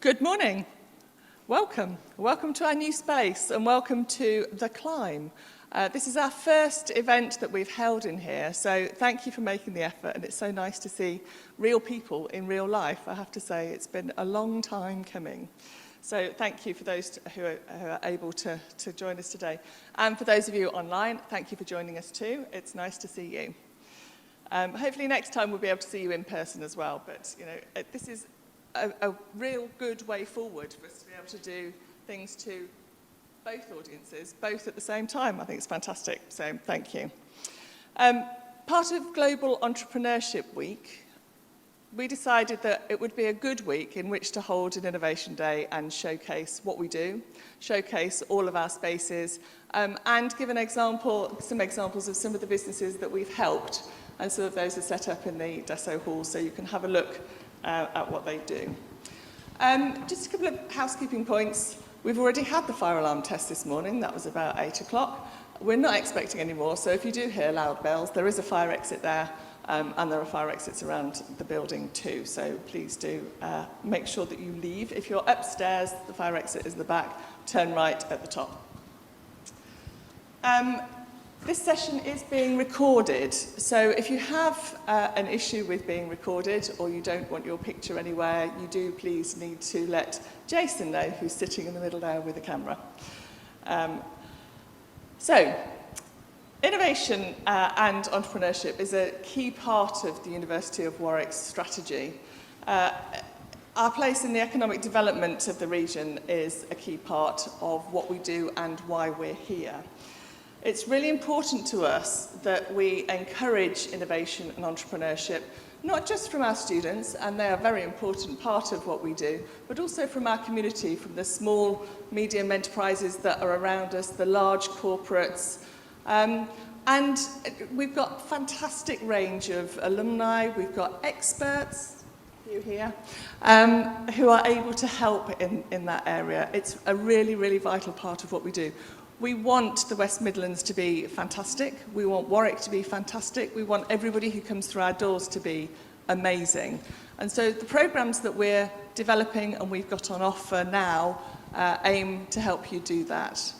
Good morning. Welcome. Welcome to our new space and welcome to The Climb. This is our first event that we've held in here, so thank you for making the effort, and it's so nice to see real people in real life. I have to say it's been a long time coming. So thank you for those who are able to join us today. And for those of you online, thank you for joining us too. It's nice to see you. Hopefully next time we'll be able to see you in person as well, but you know, this is a real good way forward for us to be able to do things to both audiences, both at the same time. I think it's fantastic, so thank you. Part of Global Entrepreneurship Week, we decided that it would be a good week in which to hold an Innovation Day and showcase what we do, showcase all of our spaces, and give some examples of some of the businesses that we've helped, and some of those are set up in the Desso Hall, so you can have a look at what they do. Just a couple of housekeeping points. We've already had the fire alarm test this morning. That was about 8 o'clock. We're not expecting any more, so if you do hear loud bells, there is a fire exit there, and there are fire exits around the building too, so please do make sure that you leave. If you're upstairs, the fire exit is the back, turn right at the top. This session is being recorded, so if you have an issue with being recorded or you don't want your picture anywhere, you do please need to let Jason know, who's sitting in the middle there with the camera. So, innovation and entrepreneurship is a key part of the University of Warwick's strategy. Our place in the economic development of the region is a key part of what we do and why we're here. It's really important to us that we encourage innovation and entrepreneurship, not just from our students, and they are a very important part of what we do, but also from our community, from the small, medium enterprises that are around us, the large corporates. And we've got a fantastic range of alumni, we've got experts, you here, who are able to help in that area. It's a really, really vital part of what we do. We want the West Midlands to be fantastic. We want Warwick to be fantastic. We want everybody who comes through our doors to be amazing. And so the programmes that we're developing and we've got on offer now aim to help you do that.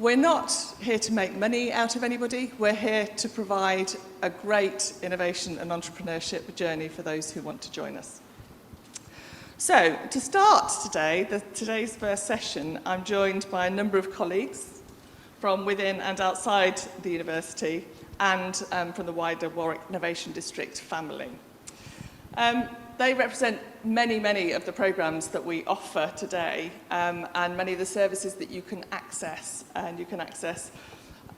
We're not here to make money out of anybody. We're here to provide a great innovation and entrepreneurship journey for those who want to join us. So, to start today's first session, I'm joined by a number of colleagues from within and outside the university and from the wider Warwick Innovation District family. They represent many of the programmes that we offer today and many of the services that you can access. And you can access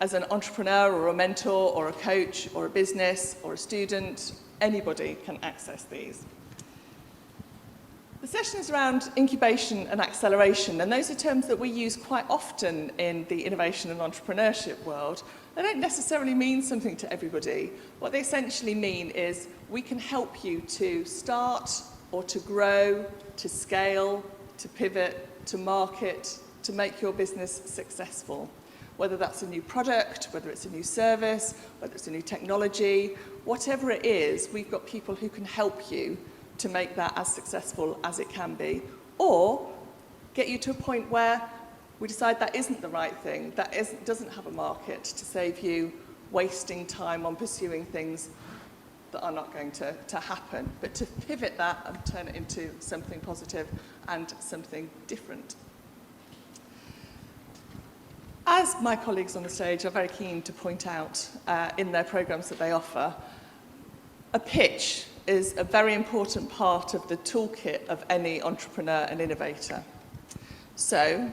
as an entrepreneur or a mentor or a coach or a business or a student. Anybody can access these. The session is around incubation and acceleration, and those are terms that we use quite often in the innovation and entrepreneurship world. They don't necessarily mean something to everybody. What they essentially mean is we can help you to start or to grow, to scale, to pivot, to market, to make your business successful. Whether that's a new product, whether it's a new service, whether it's a new technology, whatever it is, we've got people who can help you to make that as successful as it can be, or get you to a point where we decide that isn't the right thing, doesn't have a market, to save you wasting time on pursuing things that are not going to happen, but to pivot that and turn it into something positive and something different. As my colleagues on the stage are very keen to point out in their programmes that they offer, a pitch is a very important part of the toolkit of any entrepreneur and innovator. So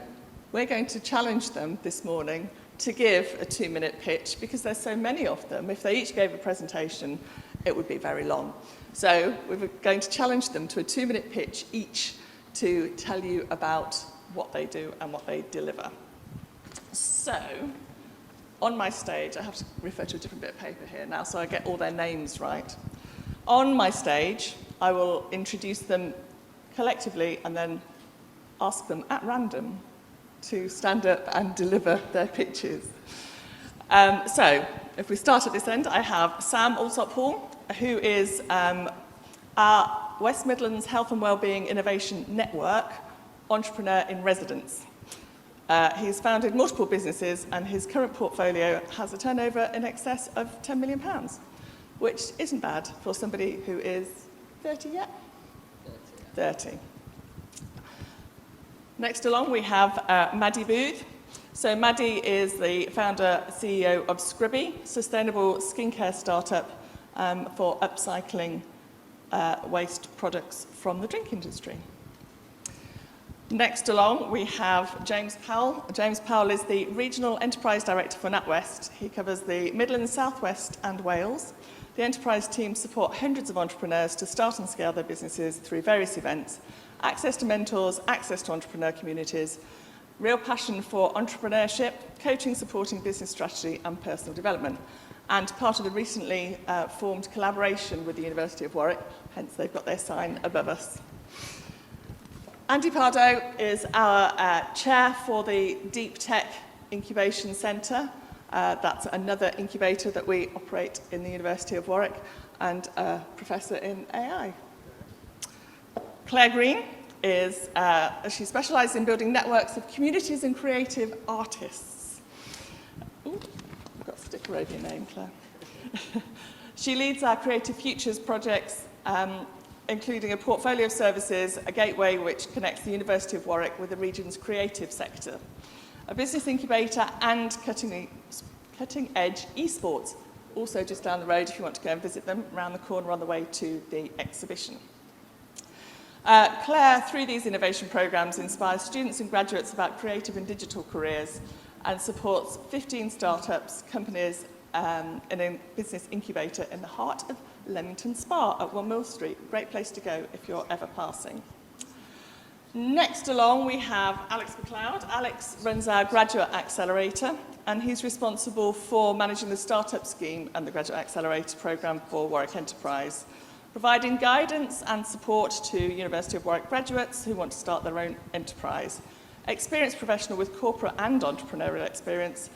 we're going to challenge them this morning to give a 2-minute pitch, because there's so many of them. If they each gave a presentation, it would be very long. So we're going to challenge them to a 2-minute pitch each to tell you about what they do and what they deliver. So on my stage, I have to refer to a different bit of paper here now so I get all their names right. On my stage, I will introduce them collectively and then ask them at random to stand up and deliver their pitches. So, if we start at this end, I have Sam Alsop-Hall, who is our West Midlands Health and Wellbeing Innovation Network Entrepreneur in Residence. He's founded multiple businesses and his current portfolio has a turnover in excess of £10 million, which isn't bad for somebody who is 30 yet? 30. Next along we have Maddie Booth. So Maddie is the founder, CEO of Scribby, sustainable skincare startup for upcycling waste products from the drink industry. Next along, we have James Powell. James Powell is the Regional Enterprise Director for Natwest. He covers the Midlands, South West and Wales. The enterprise team support hundreds of entrepreneurs to start and scale their businesses through various events, access to mentors, access to entrepreneur communities, real passion for entrepreneurship, coaching, supporting business strategy and personal development. And part of the recently formed collaboration with the University of Warwick, hence they've got their sign above us. Andy Pardo is our chair for the Deep Tech Incubation Centre. That's another incubator that we operate in the University of Warwick, and a professor in AI. Claire Green is, she specialises in building networks of communities and creative artists. Ooh, I've got a sticker over your name, Claire. She leads our Creative Futures projects, including a portfolio of services, a gateway which connects the University of Warwick with the region's creative sector, a business incubator and cutting-edge esports, also just down the road if you want to go and visit them, around the corner on the way to the exhibition. Claire, through these innovation programmes, inspires students and graduates about creative and digital careers and supports 15 startups, companies, in a business incubator in the heart of Leamington Spa at 1 Mill Street. Great place to go if you're ever passing. Next along we have Alex McLeod. Alex runs our Graduate Accelerator and he's responsible for managing the startup scheme and the Graduate Accelerator programme for Warwick Enterprise, providing guidance and support to University of Warwick graduates who want to start their own enterprise. Experienced professional with corporate and entrepreneurial experience.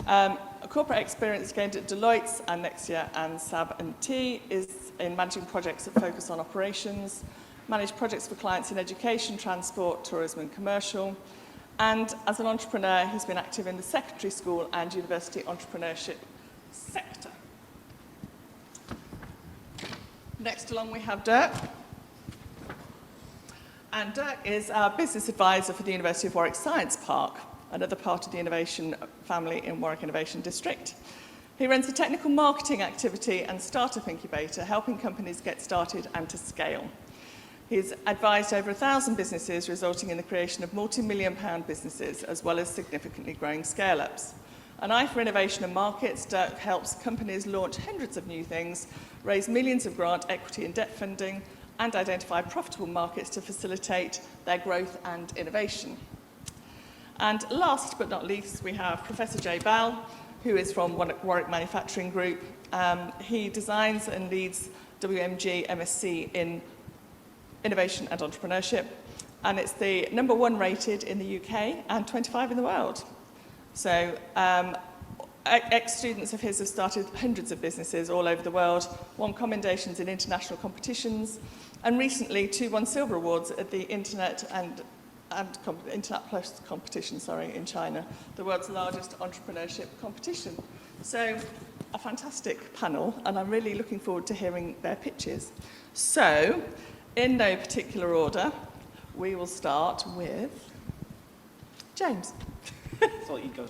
A corporate experience gained at Deloitte and Nexia and SAB&T is in managing projects that focus on operations, manage projects for clients in education, transport, tourism and commercial. And as an entrepreneur, he's been active in the secondary school and university entrepreneurship sector. Next along we have Dirk. And Dirk is our business advisor for the University of Warwick Science Park, another part of the innovation family in Warwick Innovation District. He runs a technical marketing activity and startup incubator, helping companies get started and to scale. He's advised over 1,000 businesses, resulting in the creation of multi-million-pound businesses, as well as significantly growing scale-ups. An eye for innovation and markets, Dirk helps companies launch hundreds of new things, raise millions of grant, equity and debt funding, and identify profitable markets to facilitate their growth and innovation. And last but not least, we have Professor Jay Bell, who is from Warwick Manufacturing Group. He designs and leads WMG MSc in Innovation and Entrepreneurship, and it's the #1 rated in the UK and 25 in the world. So ex-students of his have started hundreds of businesses all over the world, won commendations in international competitions, and recently 2 won silver awards at the Internet Plus competition, in China, the world's largest entrepreneurship competition. So a fantastic panel, and I'm really looking forward to hearing their pitches. So, in no particular order, we will start with James. Thought you'd go.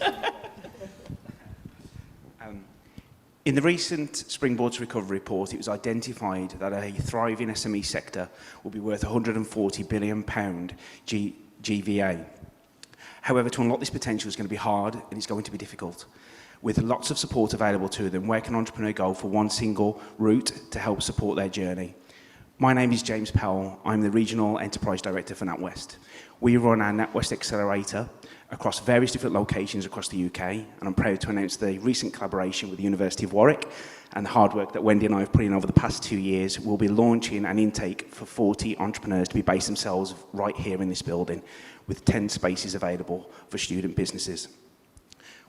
In the recent Springboard to Recovery report, it was identified that a thriving SME sector will be worth £140 billion GVA. However, to unlock this potential is going to be hard and it's going to be difficult. With lots of support available to them, where can an entrepreneur go for one single route to help support their journey? My name is James Powell. I'm the Regional Enterprise Director for Natwest. We run our Natwest Accelerator across various different locations across the UK, and I'm proud to announce the recent collaboration with the University of Warwick and the hard work that Wendy and I have put in over the past 2 years. We'll be launching an intake for 40 entrepreneurs to be based themselves right here in this building, with 10 spaces available for student businesses.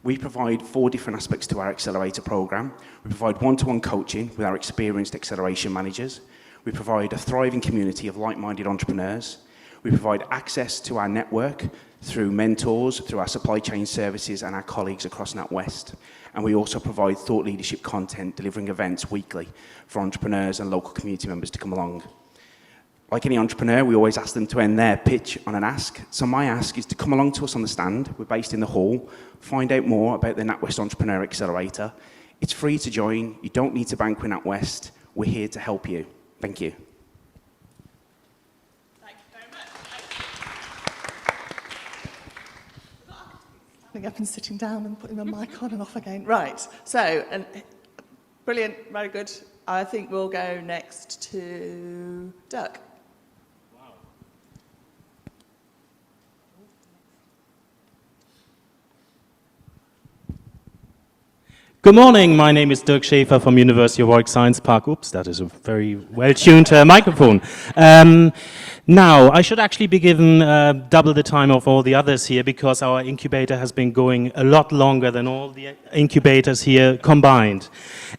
We provide 4 different aspects to our Accelerator programme. We provide one-to-one coaching with our experienced acceleration managers. We provide a thriving community of like-minded entrepreneurs. We provide access to our network through mentors, through our supply chain services and our colleagues across Natwest. And we also provide thought leadership content, delivering events weekly for entrepreneurs and local community members to come along. Like any entrepreneur, we always ask them to end their pitch on an ask. So my ask is to come along to us on the stand. We're based in the hall. Find out more about the Natwest Entrepreneur Accelerator. It's free to join. You don't need to bank with Natwest. We're here to help you. Thank you. Thank you very much. Standing up and sitting down and putting my mic on and off again. Right. So, brilliant. Very good. I think we'll go next to Dirk. Good morning, my name is Dirk Schäfer from University of Warwick Science Park. Oops, that is a very well-tuned microphone. Now, I should actually be given double the time of all the others here because our incubator has been going a lot longer than all the incubators here combined.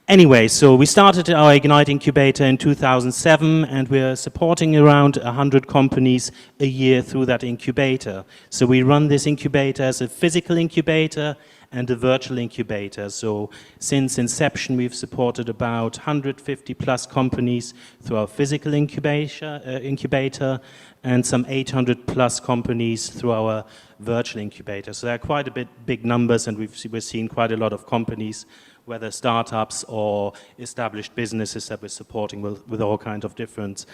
Anyway, so we started our Ignite incubator in 2007 and we're supporting around 100 companies a year through that incubator. So we run this incubator as a physical incubator and a virtual incubator. So since inception, we've supported about 150 plus companies through our physical incubator and some 800 plus companies through our virtual incubator. So they're quite a bit big numbers, and we're seeing quite a lot of companies, whether startups or established businesses that we're supporting with all kinds of different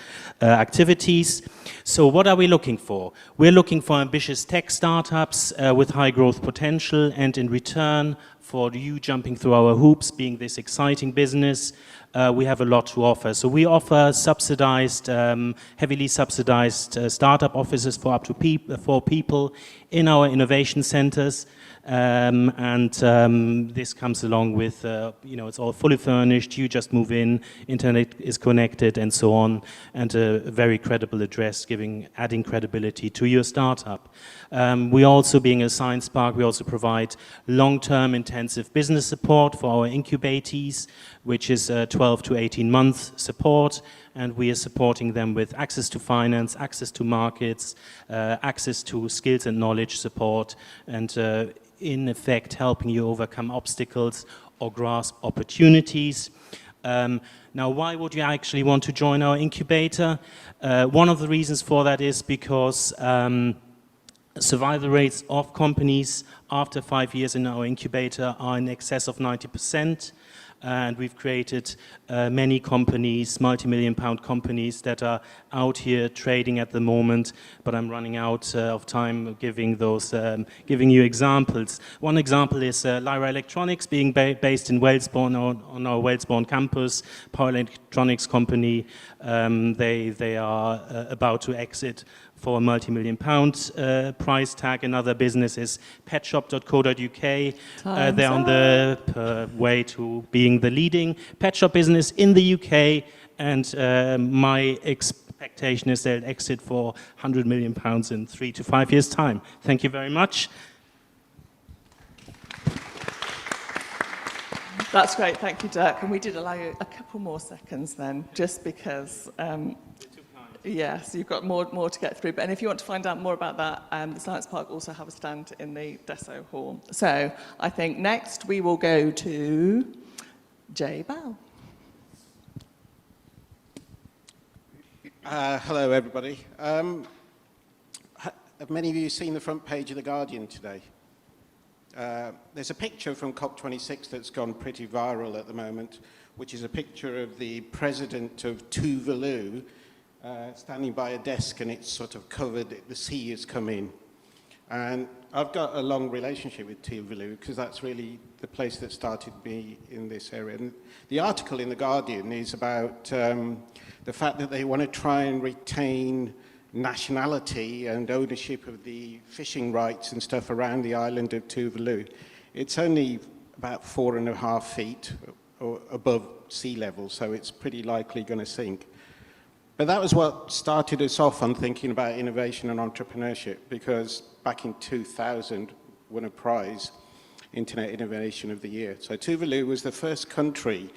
activities. So what are we looking for? We're looking for ambitious tech startups with high growth potential, and in return for you jumping through our hoops, being this exciting business, we have a lot to offer. So we offer subsidized, heavily subsidized startup offices for up to 4 people in our innovation centers. This comes along with, it's all fully furnished, you just move in, internet is connected and so on, and a very credible address adding credibility to your startup. We also, being a science park, we also provide long-term intensive business support for our incubatees, which is 12 to 18 month support, and we are supporting them with access to finance, access to markets, access to skills and knowledge support, and in effect helping you overcome obstacles or grasp opportunities. Now, why would you actually want to join our incubator? One of the reasons for that is because survival rates of companies after 5 years in our incubator are in excess of 90%. And we've created many companies, multi-million-pound companies that are out here trading at the moment, but I'm running out of time giving you examples. One example is Lyra Electronics, being based in Wellesbourne on our Wellesbourne campus. Powell Electronics company, they are about to exit for a multi-million-pound price tag. Another business is petshop.co.uk. They're on the way to being the leading pet shop business in the UK, and my expectation is they'll exit for £100 million in 3 to 5 years' time. Thank you very much. That's great, thank you, Dirk. And we did allow you a couple more seconds then, just because yes, you've got more to get through. And if you want to find out more about that, the Science Park also have a stand in the Deso Hall. So I think next we will go to Jay Bell. Hello, everybody. Have many of you seen the front page of The Guardian today? There's a picture from COP26 that's gone pretty viral at the moment, which is a picture of the president of Tuvalu standing by a desk, and it's sort of covered, the sea has come in. And I've got a long relationship with Tuvalu because that's really the place that started me in this area. And the article in The Guardian is about the fact that they want to try and retain nationality and ownership of the fishing rights and stuff around the island of Tuvalu. It's only about 4.5 feet or above sea level, so it's pretty likely going to sink. But that was what started us off on thinking about innovation and entrepreneurship, because back in 2000 won a prize, Internet Innovation of the Year. So Tuvalu was the first country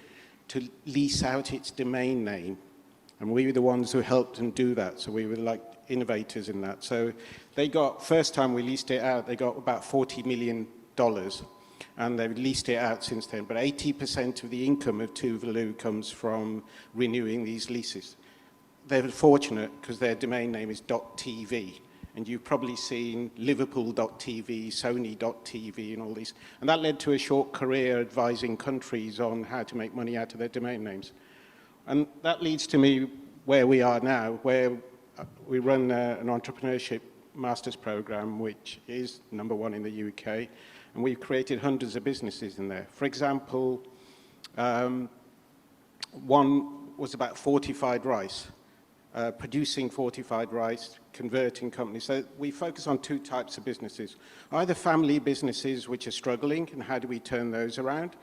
to lease out its domain name And we were the ones who helped them do that. So we were like innovators in that. So they got, first time we leased it out, they got about $40 million. And they've leased it out since then. But 80% of the income of Tuvalu comes from renewing these leases. They're fortunate because their domain name is .tv. And you've probably seen Liverpool.tv, Sony.tv and all these. And that led to a short career advising countries on how to make money out of their domain names. And that leads to me where we are now, where we run an entrepreneurship master's program, which is #1 in the UK. And we've created hundreds of businesses in there. For example, one was about fortified rice, producing fortified rice, converting companies. So we focus on 2 types of businesses. Either family businesses which are struggling, and how do we turn those around?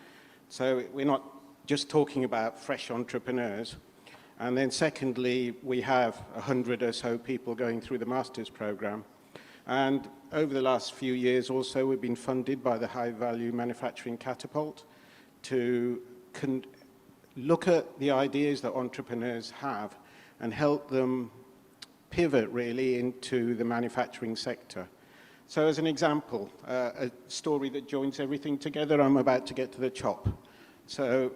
So we're not just talking about fresh entrepreneurs. And then secondly, we have 100 or so people going through the master's program. And over the last few years also, we've been funded by the High Value Manufacturing Catapult to look at the ideas that entrepreneurs have and help them pivot really into the manufacturing sector. So as an example, a story that joins everything together, I'm about to get to the chop. So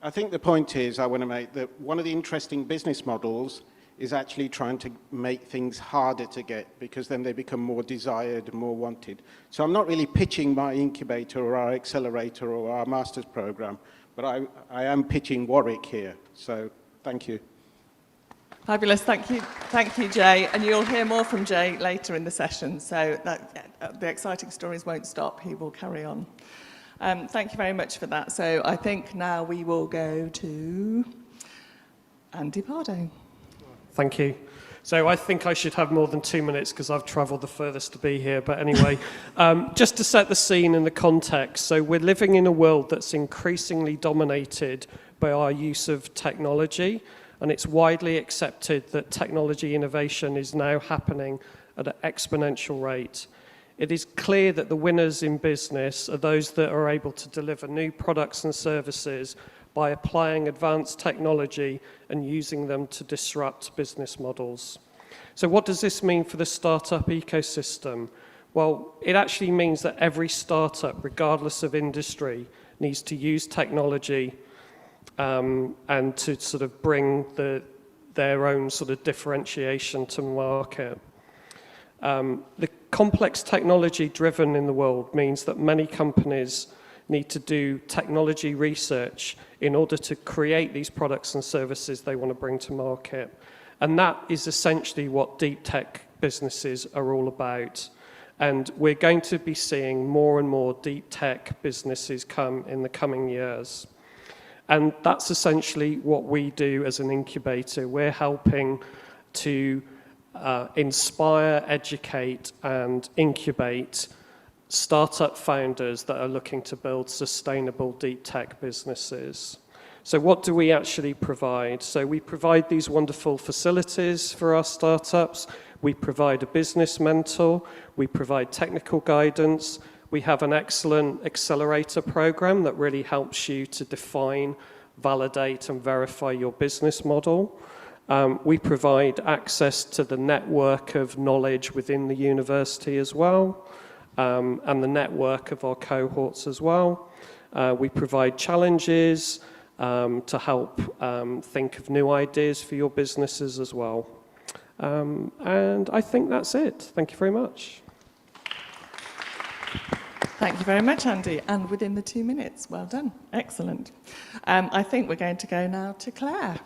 I think the point is I want to make that one of the interesting business models is actually trying to make things harder to get, because then they become more desired and more wanted. So I'm not really pitching my incubator or our accelerator or our master's program, but I am pitching Warwick here. So thank you. Fabulous, thank you, Jay. And you'll hear more from Jay later in the session. So the exciting stories won't stop. He will carry on. Thank you very much for that. So I think now we will go to Andy Pardo. Thank you. So I think I should have more than 2 minutes because I've travelled the furthest to be here. But anyway, just to set the scene and the context. So we're living in a world that's increasingly dominated by our use of technology. And it's widely accepted that technology innovation is now happening at an exponential rate. It is clear that the winners in business are those that are able to deliver new products and services by applying advanced technology and using them to disrupt business models. So what does this mean for the startup ecosystem? Well, it actually means that every startup, regardless of industry, needs to use technology and to sort of bring their own sort of differentiation to market. The complex technology driven in the world means that many companies need to do technology research in order to create these products and services they want to bring to market. And that is essentially what deep tech businesses are all about. And we're going to be seeing more and more deep tech businesses come in the coming years. And that's essentially what we do as an incubator. We're helping to inspire, educate, and incubate startup founders that are looking to build sustainable deep tech businesses. So what do we actually provide? So we provide these wonderful facilities for our startups. We provide a business mentor. We provide technical guidance. We have an excellent accelerator program that really helps you to define, validate, and verify your business model. We provide access to the network of knowledge within the university as well, and the network of our cohorts as well. We provide challenges to help think of new ideas for your businesses as well. And I think that's it. Thank you very much. Thank you very much, Andy. And within the 2 minutes, well done. Excellent. I think we're going to go now to Claire.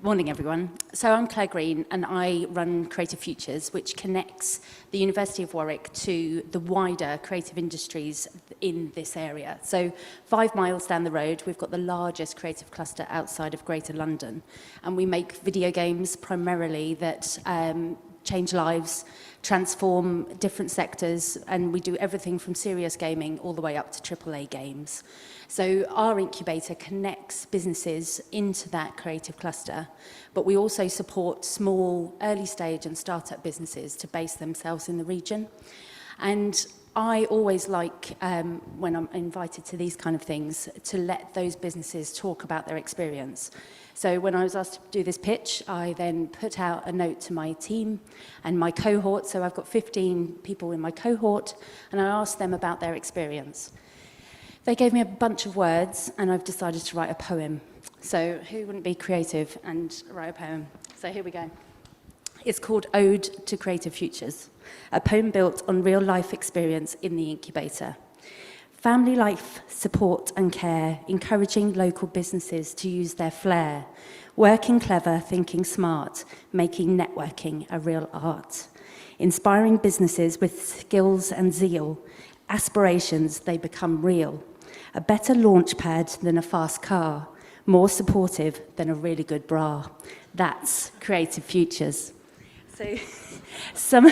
Morning, everyone. So I'm Claire Green, and I run Creative Futures, which connects the University of Warwick to the wider creative industries in this area. So 5 miles down the road, we've got the largest creative cluster outside of Greater London, and we make video games primarily that change lives, transform different sectors, and we do everything from serious gaming all the way up to AAA games. So our incubator connects businesses into that creative cluster, but we also support small, early stage and startup businesses to base themselves in the region. And I always like, when I'm invited to these kind of things, to let those businesses talk about their experience. So when I was asked to do this pitch, I then put out a note to my team and my cohort. So I've got 15 people in my cohort, and I asked them about their experience. They gave me a bunch of words, and I've decided to write a poem. So who wouldn't be creative and write a poem? So here we go. It's called Ode to Creative Futures, a poem built on real-life experience in the incubator. Family life, support and care, encouraging local businesses to use their flair, working clever, thinking smart, making networking a real art. Inspiring businesses with skills and zeal, aspirations, they become real. A better launch pad than a fast car, more supportive than a really good bra. That's Creative Futures. So some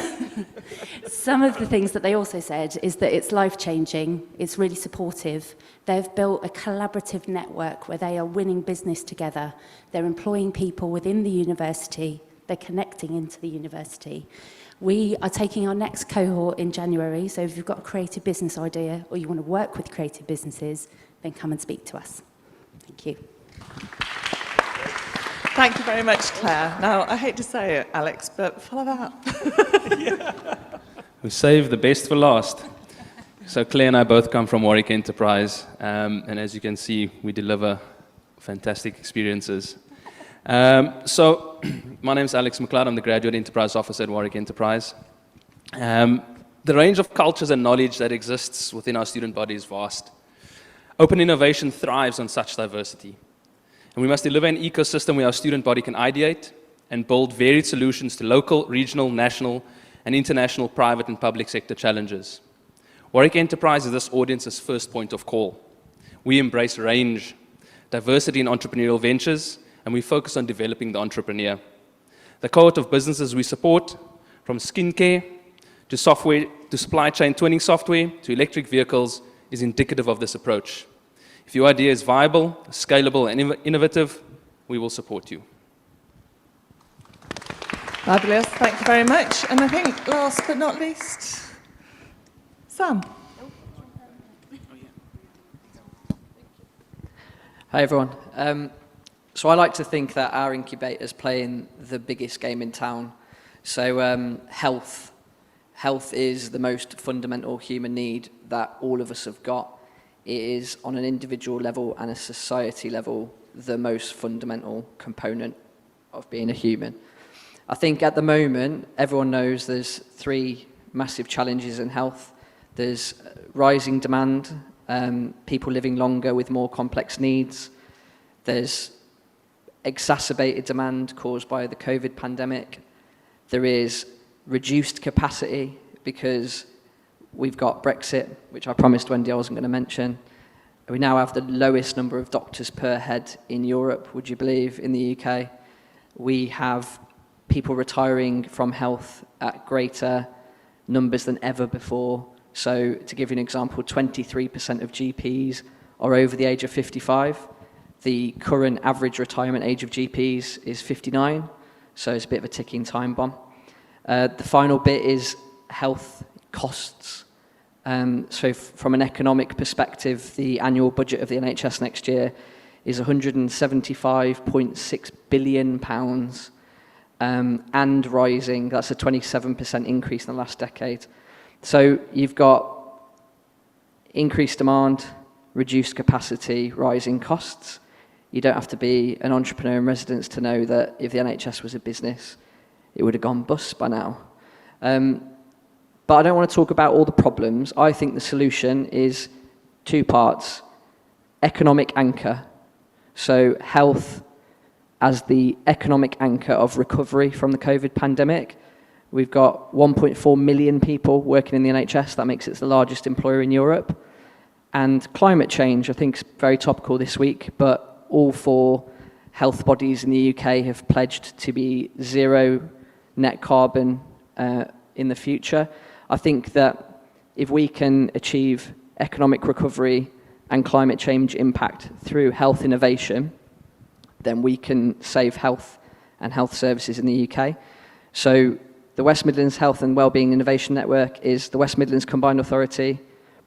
of the things that they also said is that it's life-changing, it's really supportive. They've built a collaborative network where they are winning business together. They're employing people within the university. They're connecting into the university. We are taking our next cohort in January, so if you've got a creative business idea or you want to work with creative businesses, then come and speak to us. Thank you. Thank you very much, Claire. Now, I hate to say it, Alex, but follow that. We save the best for last. So Claire and I both come from Warwick Enterprise, and as you can see, we deliver fantastic experiences. So my name is Alex McLeod. I'm the Graduate Enterprise Officer at Warwick Enterprise. The range of cultures and knowledge that exists within our student body is vast. Open innovation thrives on such diversity. And we must deliver an ecosystem where our student body can ideate and build varied solutions to local, regional, national, and international private and public sector challenges. Warwick Enterprise is this audience's first point of call. We embrace range, diversity in entrepreneurial ventures, and we focus on developing the entrepreneur. The cohort of businesses we support, from skincare to software, to supply chain twinning software, to electric vehicles, is indicative of this approach. If your idea is viable, scalable, and innovative, we will support you. Fabulous, thank you very much. And I think last but not least, Sam. Hi everyone. So I like to think that our incubators play in the biggest game in town. So health is the most fundamental human need that all of us have got. It is on an individual level and a society level the most fundamental component of being a human. I think at the moment everyone knows there's three massive challenges in health. There's rising demand, people living longer with more complex needs. There's exacerbated demand caused by the COVID pandemic. There is reduced capacity because we've got Brexit, which I promised Wendy I wasn't going to mention. We now have the lowest number of doctors per head in Europe, would you believe, in the UK. We have people retiring from health at greater numbers than ever before. So to give you an example, 23% of GPs are over the age of 55. The current average retirement age of GPs is 59, so it's a bit of a ticking time bomb. The final bit is health costs. So from an economic perspective, the annual budget of the NHS next year is £175.6 billion and rising. That's a 27% increase in the last decade. So you've got increased demand, reduced capacity, rising costs. You don't have to be an entrepreneur in residence to know that if the NHS was a business, it would have gone bust by now. But I don't want to talk about all the problems. I think the solution is two parts. Economic anchor. So health as the economic anchor of recovery from the COVID pandemic. We've got 1.4 million people working in the NHS. That makes it the largest employer in Europe. And climate change, I think, is very topical this week, but all four health bodies in the UK have pledged to be zero net carbon in the future. I think that if we can achieve economic recovery and climate change impact through health innovation, then we can save health and health services in the UK. So The West Midlands Health and Wellbeing Innovation Network is the West Midlands Combined Authority,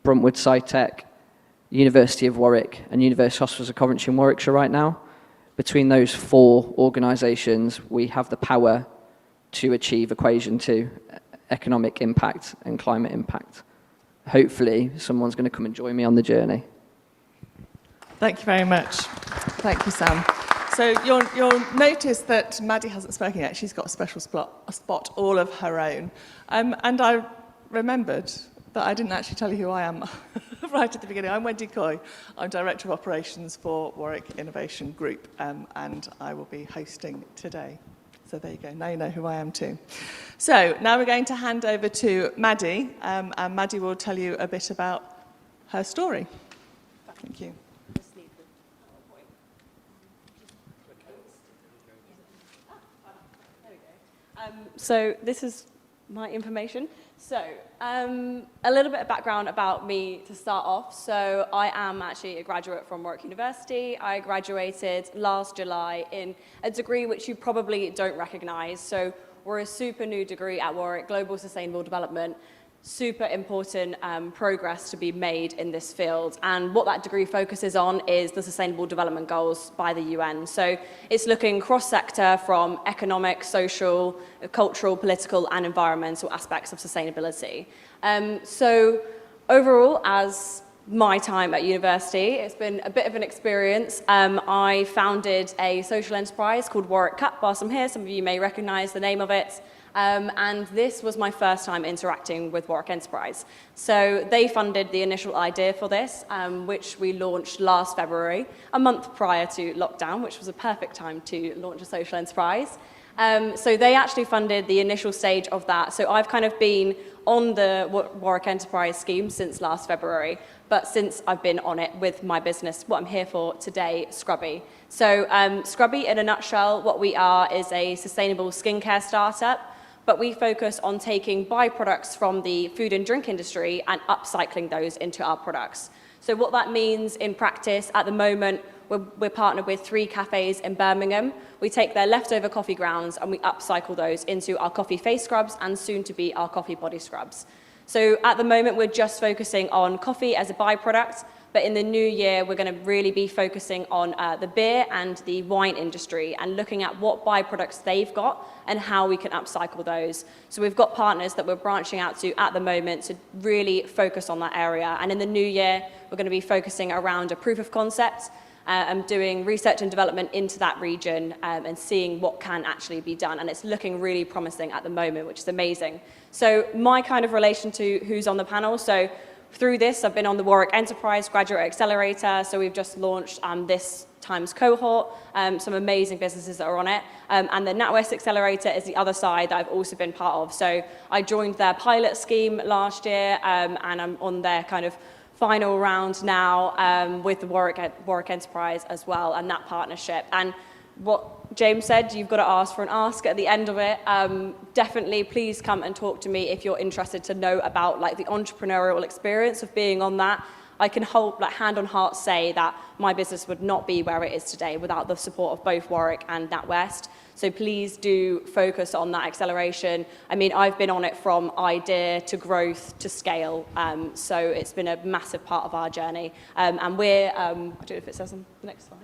Bruntwood SciTech, University of Warwick, and University Hospitals of Coventry and Warwickshire right now. Between those 4 organisations, we have the power to achieve equation 2, economic impact and climate impact. Hopefully, someone's going to come and join me on the journey. Thank you very much. Thank you, Sam. So you'll notice that Maddie hasn't spoken yet. She's got a special spot all of her own. And I remembered that I didn't actually tell you who I am right at the beginning. I'm Wendy Coy. I'm Director of Operations for Warwick Innovation Group, and I will be hosting today. So there you go. Now you know who I am too. So now we're going to hand over to Maddie, and Maddie will tell you a bit about her story. Thank you. So this is my information. So a little bit of background about me to start off. So I am actually a graduate from Warwick University. I graduated last July in a degree which you probably don't recognise. So we're a super new degree at Warwick, Global Sustainable Development. Super important progress to be made in this field. And what that degree focuses on is the Sustainable Development Goals by the UN. So it's looking cross-sector from economic, social, cultural, political, and environmental aspects of sustainability. So overall, as my time at university, it's been a bit of an experience. I founded a social enterprise called Warwick Cup. Whilst I'm here, some of you may recognise the name of it. And this was my first time interacting with Warwick Enterprise. So they funded the initial idea for this, which we launched last February, a month prior to lockdown, which was a perfect time to launch a social enterprise. So they actually funded the initial stage of that. So I've kind of been on the Warwick Enterprise scheme since last February, but since I've been on it with my business, what I'm here for today, Scrubby. So Scrubby, in a nutshell, what we are is a sustainable skincare startup, but we focus on taking byproducts from the food and drink industry and upcycling those into our products. So what that means in practice, at the moment, we're partnered with 3 cafes in Birmingham. We take their leftover coffee grounds and we upcycle those into our coffee face scrubs and soon to be our coffee body scrubs. So at the moment, we're just focusing on coffee as a byproduct, but in the new year, we're going to really be focusing on the beer and the wine industry and looking at what byproducts they've got and how we can upcycle those. So we've got partners that we're branching out to at the moment to really focus on that area. And in the new year, we're going to be focusing around a proof of concept and doing research and development into that region and seeing what can actually be done. And it's looking really promising at the moment, which is amazing. So my kind of relation to who's on the panel. So through this, I've been on the Warwick Enterprise Graduate Accelerator. So we've just launched this times cohort, some amazing businesses that are on it. And the Natwest Accelerator is the other side that I've also been part of. So I joined their pilot scheme last year and I'm on their kind of final round now with the Warwick Enterprise as well and that partnership. And what James said, you've got to ask for an ask at the end of it. Definitely, please come and talk to me if you're interested to know about like the entrepreneurial experience of being on that. I can hold, like, hand on heart say that my business would not be where it is today without the support of both Warwick and Natwest. So please do focus on that acceleration. I mean, I've been on it from idea to growth to scale. So it's been a massive part of our journey. And we're, I don't know if it says on the next slide.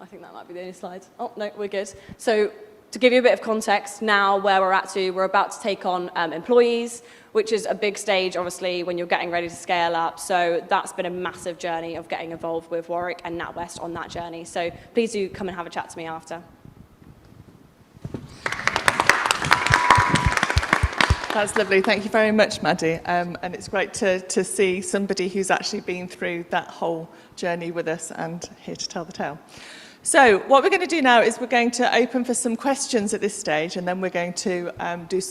I think that might be the only slide. Oh, no, we're good. So to give you a bit of context now where we're at to, we're about to take on employees, which is a big stage, obviously, when you're getting ready to scale up. So that's been a massive journey of getting involved with Warwick and Natwest on that journey. So please do come and have a chat to me after. That's lovely. Thank you very much, Maddie. And it's great to see somebody who's actually been through that whole journey with us and here to tell the tale. So what we're going to do now is we're going to open for some questions at this stage, and then we're going to do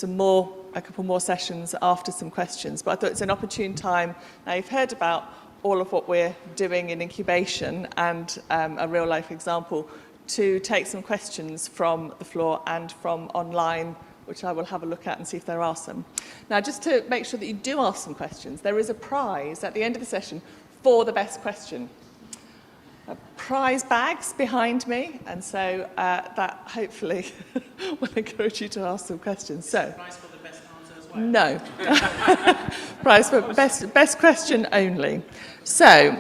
a couple more sessions after some questions. But I thought it's an opportune time. Now, you've heard about all of what we're doing in incubation and a real-life example, to take some questions from the floor and from online, which I will have a look at and see if there are some. Now, just to make sure that you do ask some questions, there is a prize at the end of the session for the best question. Prize bags behind me, and so that hopefully will encourage you to ask some questions. So, No. Prize for best question only. So,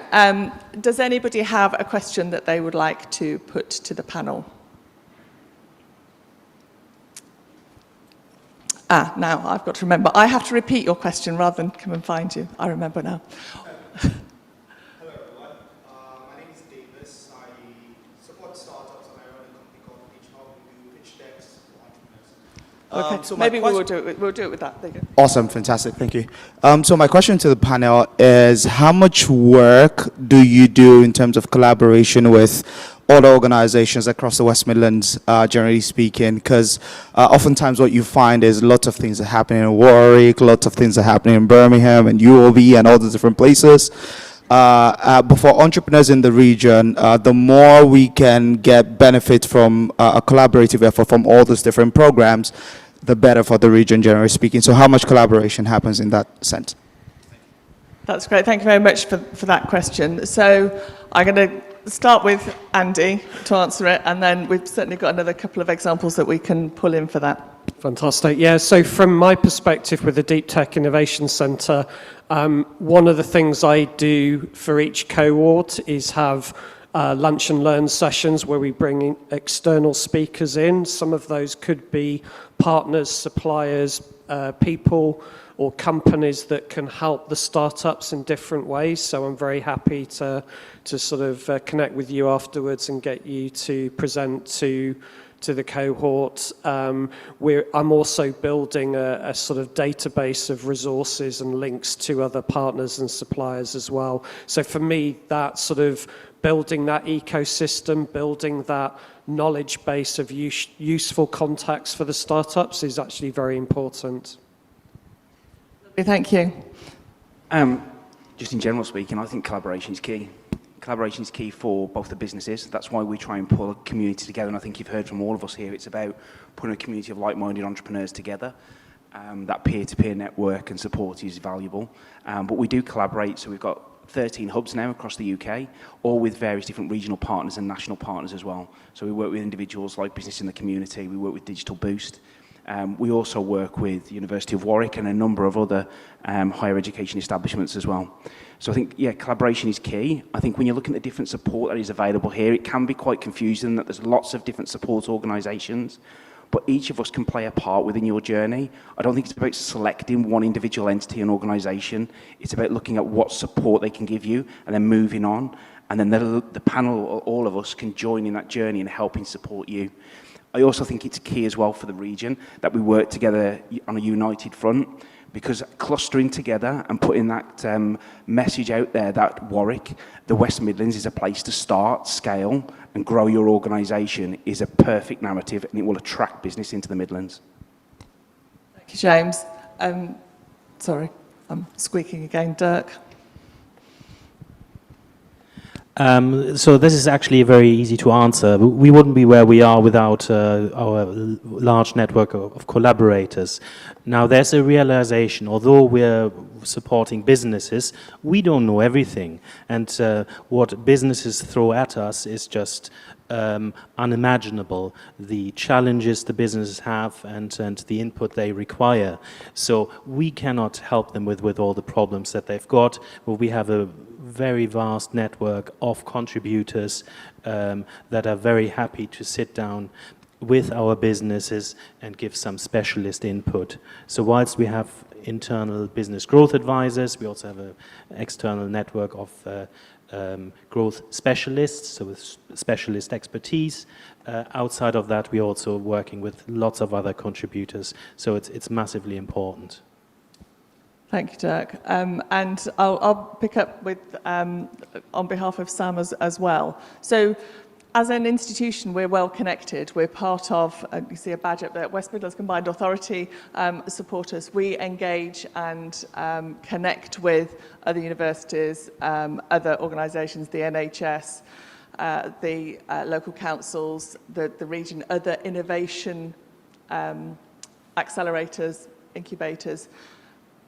does anybody have a question that they would like to put to the panel? Now I've got to remember. I have to repeat your question rather than come and find you. I remember now. Hello everyone. My name is Davis. I support startups and I run a company called Pitch Hub. We do pitch decks for entrepreneurs. Okay, so maybe we'll do it with that. There you go. Awesome, fantastic, thank you. So my question to the panel is, how much work do you do in terms of collaboration with other organizations across the West Midlands, generally speaking? Because oftentimes what you find is lots of things are happening in Warwick, lots of things are happening in Birmingham and UOB and all the different places. But for entrepreneurs in the region, the more we can get benefit from a collaborative effort from all those different programs, the better for the region, generally speaking. So how much collaboration happens in that sense? That's great. Thank you very much for that question. So I'm going to start with Andy to answer it, and then we've certainly got another couple of examples that we can pull in for that. Fantastic. Yeah, so from my perspective with the Deep Tech Innovation Centre, one of the things I do for each cohort is have lunch and learn sessions where we bring in external speakers in. Some of those could be partners, suppliers, people or companies that can help the startups in different ways. So I'm very happy to sort of connect with you afterwards and get you to present to the cohort. I'm also building a sort of database of resources and links to other partners and suppliers as well. So for me, that sort of building that ecosystem, building that knowledge base of useful contacts for the startups is actually very important. Thank you. Just in general speaking, I think collaboration is key. Collaboration is key for both the businesses. That's why we try and pull a community together, and I think you've heard from all of us here, it's about putting a community of like-minded entrepreneurs together. That peer-to-peer network and support is valuable. But we do collaborate, so we've got 13 hubs now across the UK, all with various different regional partners and national partners as well. So we work with individuals like Business in the Community, we work with Digital Boost. We also work with the University of Warwick and a number of other higher education establishments as well. So I think, yeah, collaboration is key. I think when you're looking at the different support that is available here, it can be quite confusing that there's lots of different support organisations, but each of us can play a part within your journey. I don't think it's about selecting one individual entity and organisation. It's about looking at what support they can give you and then moving on. And then the panel, all of us, can join in that journey and helping support you. I also think it's key as well for the region that we work together on a united front, because clustering together and putting that message out there that Warwick, the West Midlands, is a place to start, scale and grow your organisation is a perfect narrative, and it will attract business into the Midlands. Thank you, James. Sorry, I'm squeaking again. Dirk? So this is actually very easy to answer. We wouldn't be where we are without our large network of collaborators. Now there's a realization, although we're supporting businesses, we don't know everything. And what businesses throw at us is just unimaginable. The challenges the businesses have and the input they require. So we cannot help them with all the problems that they've got, but we have a very vast network of contributors that are very happy to sit down with our businesses and give some specialist input. So whilst we have internal business growth advisors, we also have an external network of growth specialists, so with specialist expertise. Outside of that, we're also working with lots of other contributors, so it's massively important. Thank you, Dirk. And I'll pick up with, on behalf of Sam as well. So as an institution, we're well connected. We're part of, you see a badge up there, West Midlands Combined Authority support us. We engage and connect with other universities, other organisations, the NHS, the local councils, the region, other innovation accelerators, incubators.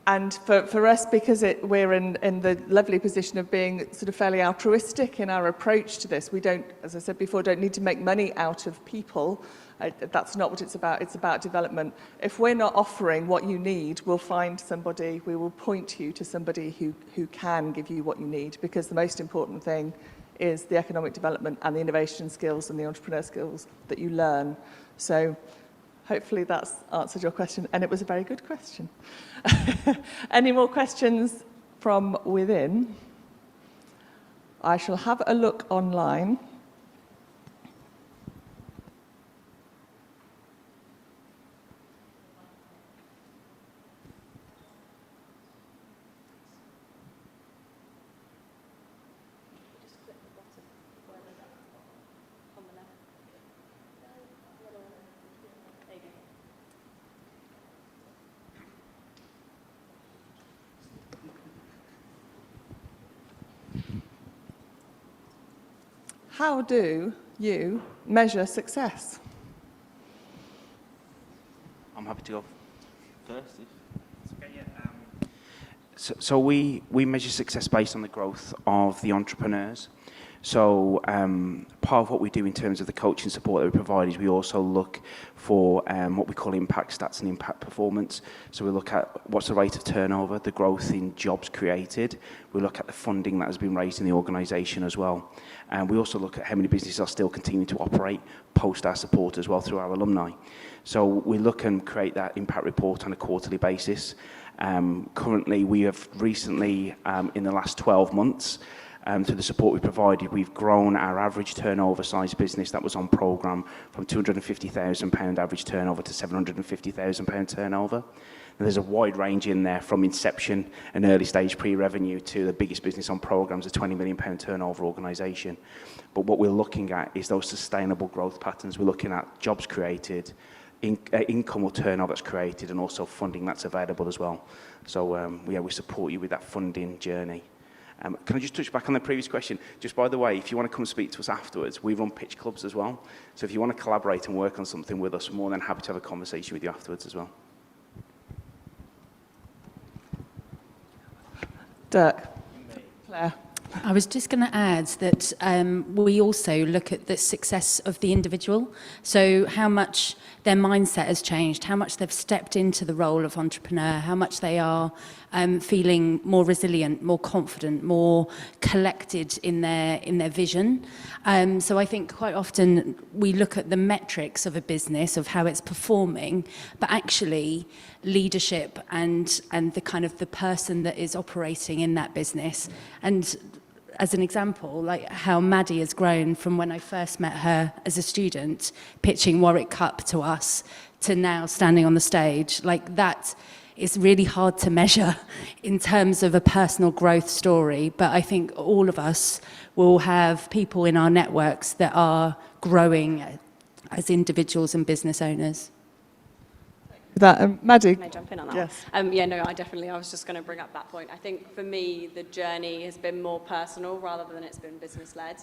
And for us, because we're in the lovely position of being sort of fairly altruistic in our approach to this, we don't, as I said before, don't need to make money out of people. That's not what it's about. It's about development. If we're not offering what you need, we'll find somebody, we will point you to somebody who can give you what you need, because the most important thing is the economic development and the innovation skills and the entrepreneur skills that you learn. So hopefully that's answered your question, and it was a very good question. Any more questions from within? I shall have a look online. How do you measure success? I'm happy to go first. Okay, yeah. So we measure success based on the growth of the entrepreneurs. So part of what we do in terms of the coaching support that we provide is we also look for what we call impact stats and impact performance. So we look at what's the rate of turnover, the growth in jobs created. We look at the funding that has been raised in the organisation as well. And we also look at how many businesses are still continuing to operate post our support as well through our alumni. So we look and create that impact report on a quarterly basis. Currently, we have recently, in the last 12 months, through the support we provided, we've grown our average turnover size business that was on programme from £250,000 average turnover to £750,000 turnover. And there's a wide range in there from inception and early stage pre-revenue to the biggest business on programmes, a £20 million turnover organisation. But what we're looking at is those sustainable growth patterns. We're looking at jobs created, income or turnover that's created, and also funding that's available as well. So yeah, we support you with that funding journey. Can I just touch back on the previous question? Just by the way, if you want to come speak to us afterwards, we run pitch clubs as well. So if you want to collaborate and work on something with us, we're more than happy to have a conversation with you afterwards as well. Dirk. Claire. I was just going to add that we also look at the success of the individual. So how much their mindset has changed, how much they've stepped into the role of entrepreneur, how much they are feeling more resilient, more confident, more collected in their vision. So I think quite often we look at the metrics of a business, of how it's performing, but actually leadership and the kind of the person that is operating in that business. And as an example, like how Maddie has grown from when I first met her as a student, pitching Warwick Cup to us, to now standing on the stage, like that is really hard to measure in terms of a personal growth story. But I think all of us will have people in our networks that are growing as individuals and business owners. That, Maddie? Can I jump in on that? Yes. Yeah, no, I was just going to bring up that point. I think for me, the journey has been more personal rather than it's been business-led.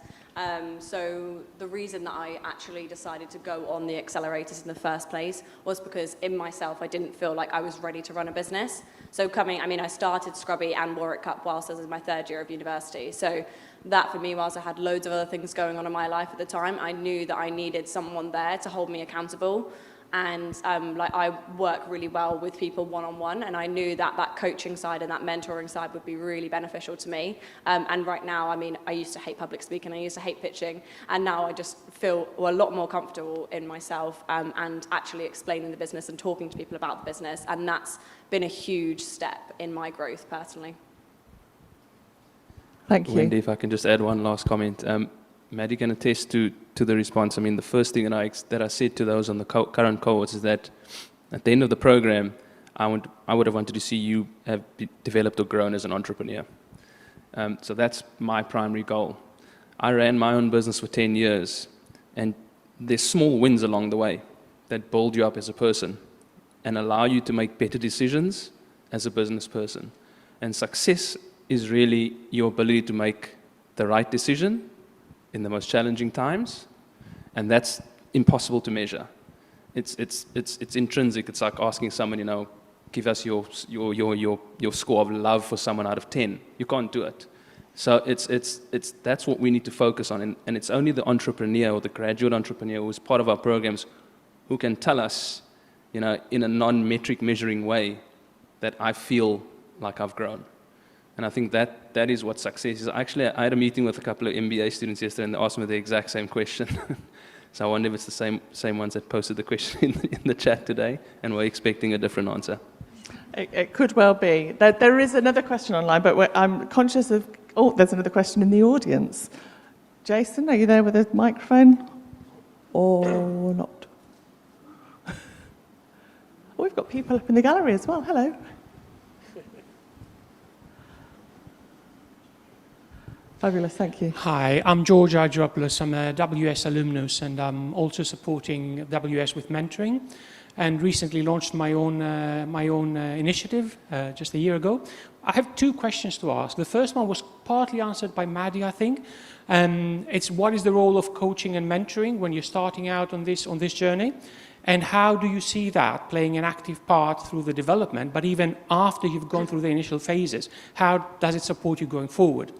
So the reason that I actually decided to go on the accelerators in the first place was because in myself, I didn't feel like I was ready to run a business. So I started Scrubby and Warwick Cup whilst I was in my third year of university. So that for me, whilst I had loads of other things going on in my life at the time, I knew that I needed someone there to hold me accountable. And I work really well with people one-on-one, and I knew that that coaching side and that mentoring side would be really beneficial to me. And right now, I used to hate public speaking, I used to hate pitching, and now I just feel a lot more comfortable in myself and actually explaining the business and talking to people about the business, and that's been a huge step in my growth personally. Thank you. Wendy, if I can just add one last comment. Maddie can attest to the response. The first thing that I said to those on the current cohorts is that at the end of the program, I would have wanted to see you have developed or grown as an entrepreneur. So that's my primary goal. I ran my own business for 10 years, and there's small wins along the way that build you up as a person and allow you to make better decisions as a business person. And success is really your ability to make the right decision in the most challenging times, and that's impossible to measure. It's intrinsic. It's like asking someone, give us your score of love for someone out of 10. You can't do it. So that's what we need to focus on. And it's only the entrepreneur or the graduate entrepreneur who's part of our programs who can tell us, in a non-metric measuring way, that I feel like I've grown. And I think that is what success is. Actually, I had a meeting with a couple of MBA students yesterday, and they asked me the exact same question. So I wonder if it's the same ones that posted the question in the chat today, and we're expecting a different answer. It could well be. There is another question online, but I'm conscious of, there's another question in the audience. Jason, are you there with a microphone? Or not? We've got people up in the gallery as well. Hello. Fabulous, thank you. Hi, I'm George Argyropoulos. I'm a WS alumnus, and I'm also supporting WS with mentoring, and recently launched my own initiative just a year ago. I have two questions to ask. The first one was partly answered by Maddie, I think. It's what is the role of coaching and mentoring when you're starting out on this journey? And how do you see that playing an active part through the development, but even after you've gone through the initial phases, how does it support you going forward?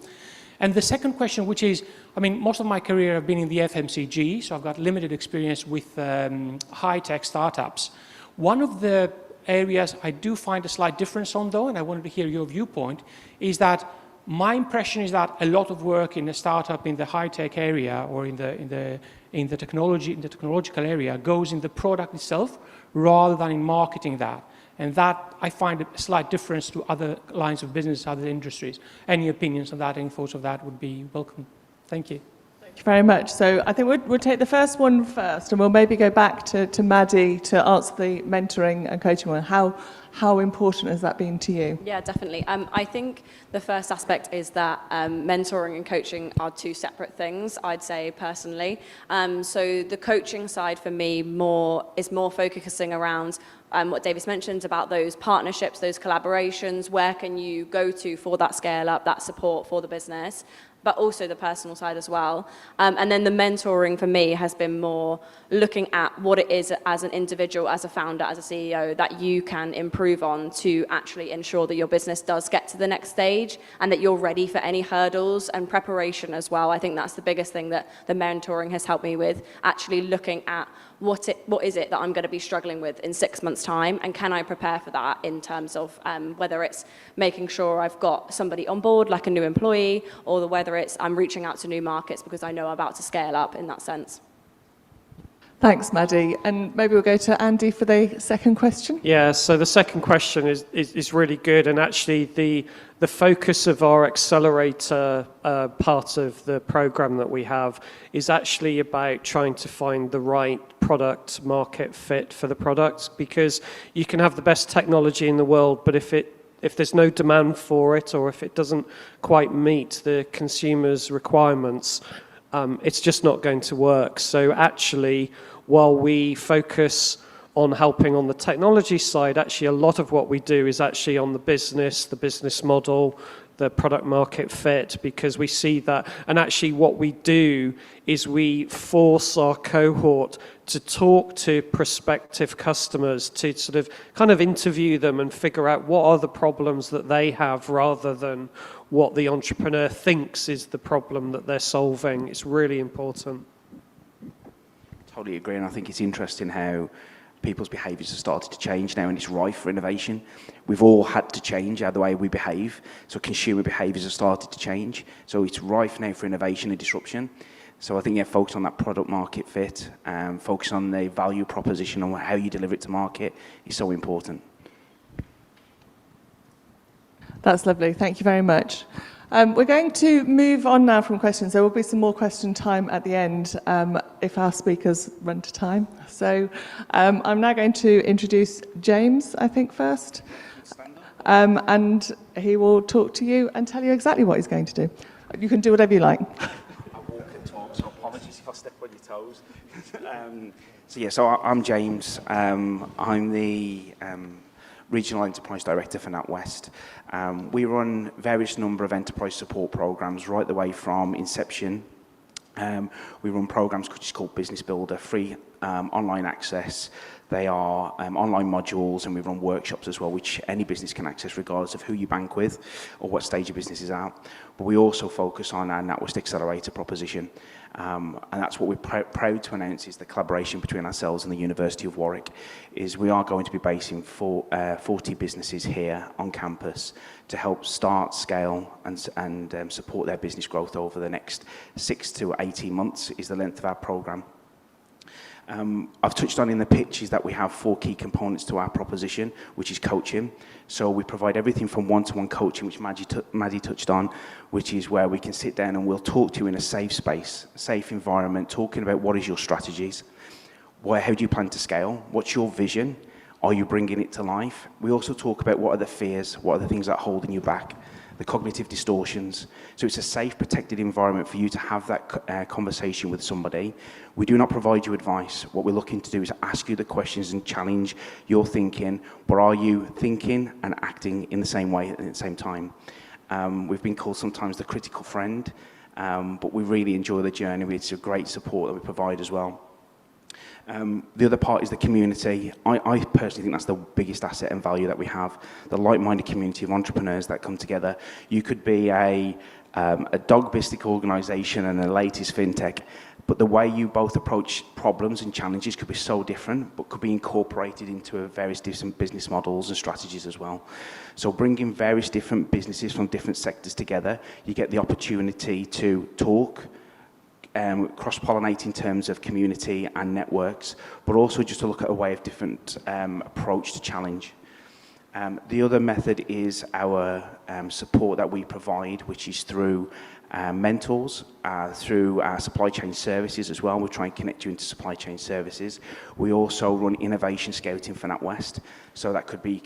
And the second question, which is, most of my career I've been in the FMCG, so I've got limited experience with high-tech startups. One of the areas I do find a slight difference on, though, and I wanted to hear your viewpoint, is that my impression is that a lot of work in a startup in the high-tech area or in the technological area goes in the product itself rather than in marketing that. And that, I find a slight difference to other lines of business, other industries. Any opinions on that, any thoughts of that would be welcome. Thank you. Thank you very much. So I think we'll take the first one first, and we'll maybe go back to Maddie to answer the mentoring and coaching one. How important has that been to you? Yeah, definitely. I think the first aspect is that mentoring and coaching are two separate things, I'd say personally. So the coaching side for me is more focusing around what Davis mentioned about those partnerships, those collaborations, where can you go to for that scale up, that support for the business, but also the personal side as well. And then the mentoring for me has been more looking at what it is as an individual, as a founder, as a CEO, that you can improve on to actually ensure that your business does get to the next stage and that you're ready for any hurdles, and preparation as well. I think that's the biggest thing that the mentoring has helped me with, actually looking at what is it that I'm going to be struggling with in 6 months' time, and can I prepare for that in terms of whether it's making sure I've got somebody on board, like a new employee, or whether it's I'm reaching out to new markets because I know I'm about to scale up in that sense. Thanks, Maddie. And maybe we'll go to Andy for the second question. Yeah, so the second question is really good, and actually the focus of our Accelerator part of the program that we have is actually about trying to find the right product market fit for the product, because you can have the best technology in the world, but if there's no demand for it, or if it doesn't quite meet the consumer's requirements, it's just not going to work. So actually, while we focus on helping on the technology side, actually a lot of what we do is actually on the business model, the product market fit, because we see that. And actually what we do is we force our cohort to talk to prospective customers, to sort of kind of interview them and figure out what are the problems that they have, rather than what the entrepreneur thinks is the problem that they're solving. It's really important. Totally agree, and I think it's interesting how people's behaviours have started to change now, and it's rife for innovation. We've all had to change the way we behave, so consumer behaviours have started to change. So it's rife now for innovation and disruption. So I think focus on that product market fit, focus on the value proposition and how you deliver it to market is so important. That's lovely. Thank you very much. We're going to move on now from questions. There will be some more question time at the end if our speakers run to time. So I'm now going to introduce James, I think, first. And he will talk to you and tell you exactly what he's going to do. You can do whatever you like. I walk and talk, so apologies if I step on your toes. So I'm James. I'm the Regional Enterprise Director for Natwest. We run various number of enterprise support programs right the way from inception. We run programs which is called Business Builder, free online access. They are online modules, and we run workshops as well, which any business can access regardless of who you bank with or what stage your business is at. But we also focus on our Natwest Accelerator proposition. And that's what we're proud to announce is the collaboration between ourselves and the University of Warwick is we are going to be basing 40 businesses here on campus to help start, scale and support their business growth over the next 6 to 18 months is the length of our programme. I've touched on in the pitch is that we have 4 key components to our proposition, which is coaching. So we provide everything from one-to-one coaching, which Maddie touched on, which is where we can sit down and we'll talk to you in a safe space, a safe environment, talking about what is your strategies, how do you plan to scale, what's your vision, are you bringing it to life? We also talk about what are the fears, what are the things that are holding you back, the cognitive distortions. So it's a safe, protected environment for you to have that conversation with somebody. We do not provide you advice. What we're looking to do is ask you the questions and challenge your thinking, but are you thinking and acting in the same way at the same time? We've been called sometimes the critical friend, but we really enjoy the journey. It's a great support that we provide as well. The other part is the community. I personally think that's the biggest asset and value that we have, the like-minded community of entrepreneurs that come together. You could be a dog-bistic organisation and the latest fintech, but the way you both approach problems and challenges could be so different, but could be incorporated into various different business models and strategies as well. So bringing various different businesses from different sectors together, you get the opportunity to talk, cross-pollinate in terms of community and networks, but also just to look at a way of different approach to challenge. The other method is our support that we provide, which is through mentors, through our supply chain services as well. We try and connect you into supply chain services. We also run innovation scouting for Natwest. So that could be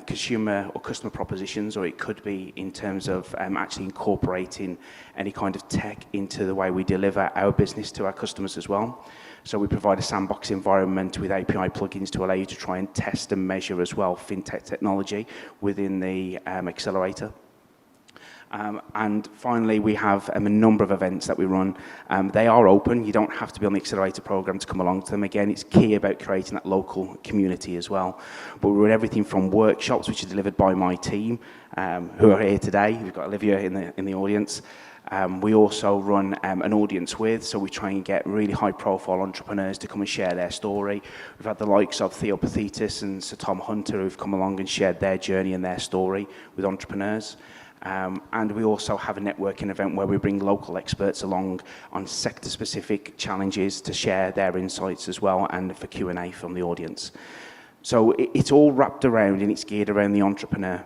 consumer or customer propositions, or it could be in terms of actually incorporating any kind of tech into the way we deliver our business to our customers as well. So we provide a sandbox environment with API plugins to allow you to try and test and measure as well fintech technology within the accelerator. And finally, we have a number of events that we run. They are open. You don't have to be on the Accelerator program to come along to them. Again, it's key about creating that local community as well. But we run everything from workshops, which are delivered by my team, who are here today. We've got Olivia in the audience. We also run an audience with, so we try and get really high-profile entrepreneurs to come and share their story. We've had the likes of Theo Pathetis and Sir Tom Hunter who've come along and shared their journey and their story with entrepreneurs. And we also have a networking event where we bring local experts along on sector-specific challenges to share their insights as well, and for Q&A from the audience. So it's all wrapped around and it's geared around the entrepreneur.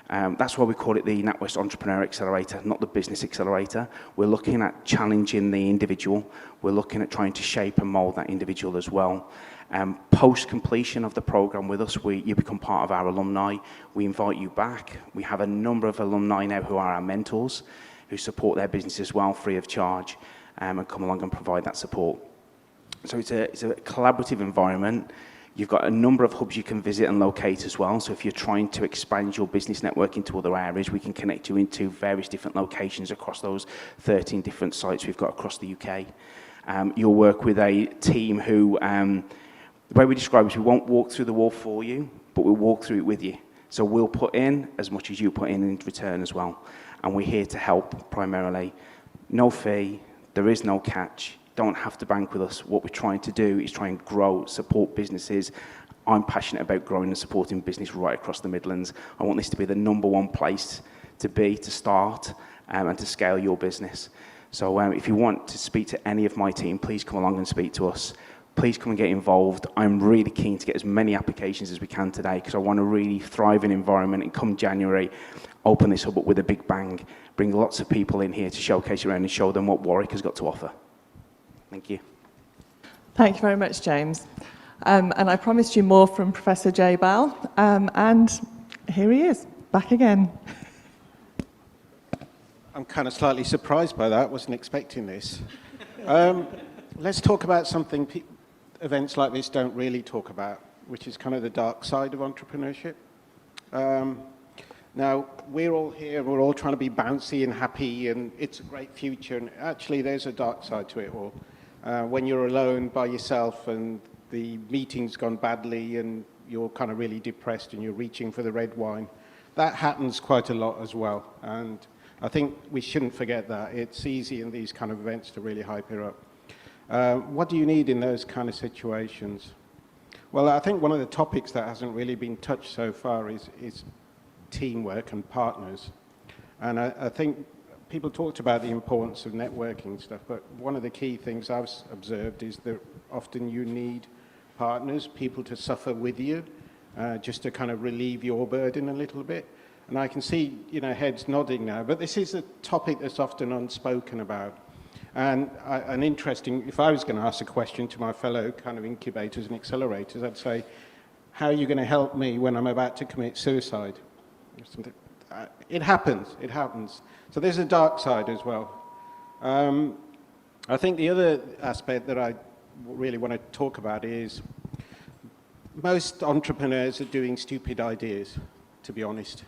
That's why we call it the Natwest Entrepreneur Accelerator, not the Business Accelerator. We're looking at challenging the individual. We're looking at trying to shape and mould that individual as well. Post-completion of the programme with us, you become part of our alumni. We invite you back. We have a number of alumni now who are our mentors, who support their business as well, free of charge, and come along and provide that support. So it's a collaborative environment. You've got a number of hubs you can visit and locate as well. So if you're trying to expand your business network into other areas, we can connect you into various different locations across those 13 different sites we've got across the UK. You'll work with a team who, the way we describe it is we won't walk through the wall for you, but we'll walk through it with you. So we'll put in as much as you put in return as well. And we're here to help primarily. No fee, there is no catch. Don't have to bank with us. What we're trying to do is try and grow, support businesses. I'm passionate about growing and supporting business right across the Midlands. I want this to be the #1 place to be, to start, and to scale your business. So if you want to speak to any of my team, please come along and speak to us. Please come and get involved. I'm really keen to get as many applications as we can today because I want a really thriving environment, and come January, open this hub up with a big bang, bring lots of people in here to showcase around and show them what Warwick has got to offer. Thank you. Thank you very much, James. And I promised you more from Professor J. Bell, and here he is, back again. I'm kind of slightly surprised by that, wasn't expecting this. Let's talk about something events like this don't really talk about, which is kind of the dark side of entrepreneurship. Now, we're all here, we're all trying to be bouncy and happy, and it's a great future, and actually there's a dark side to it all. When you're alone by yourself and the meeting's gone badly and you're kind of really depressed and you're reaching for the red wine. That happens quite a lot as well, and I think we shouldn't forget that. It's easy in these kind of events to really hype it up. What do you need in those kind of situations? Well, I think one of the topics that hasn't really been touched so far is teamwork and partners. And I think people talked about the importance of networking and stuff, but one of the key things I've observed is that often you need partners, people to suffer with you, just to kind of relieve your burden a little bit. And I can see, heads nodding now, but this is a topic that's often unspoken about. And an interesting, if I was going to ask a question to my fellow kind of incubators and accelerators, I'd say, how are you going to help me when I'm about to commit suicide? It happens. So there's a dark side as well. I think the other aspect that I really want to talk about is most entrepreneurs are doing stupid ideas, to be honest.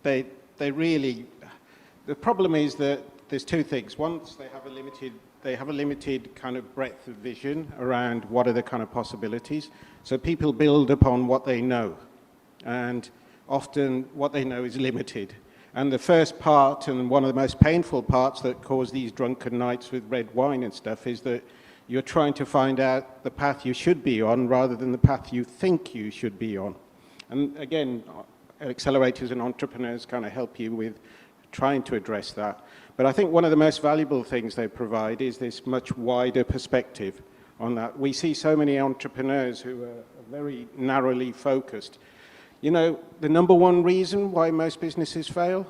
They really, the problem is that there's two things. One, they have a limited kind of breadth of vision around what are the kind of possibilities. So people build upon what they know, and often what they know is limited. And the first part, and one of the most painful parts that cause these drunken nights with red wine and stuff, is that you're trying to find out the path you should be on rather than the path you think you should be on. And again, accelerators and entrepreneurs kind of help you with trying to address that. But I think one of the most valuable things they provide is this much wider perspective on that. We see so many entrepreneurs who are very narrowly focused. The number one reason why most businesses fail?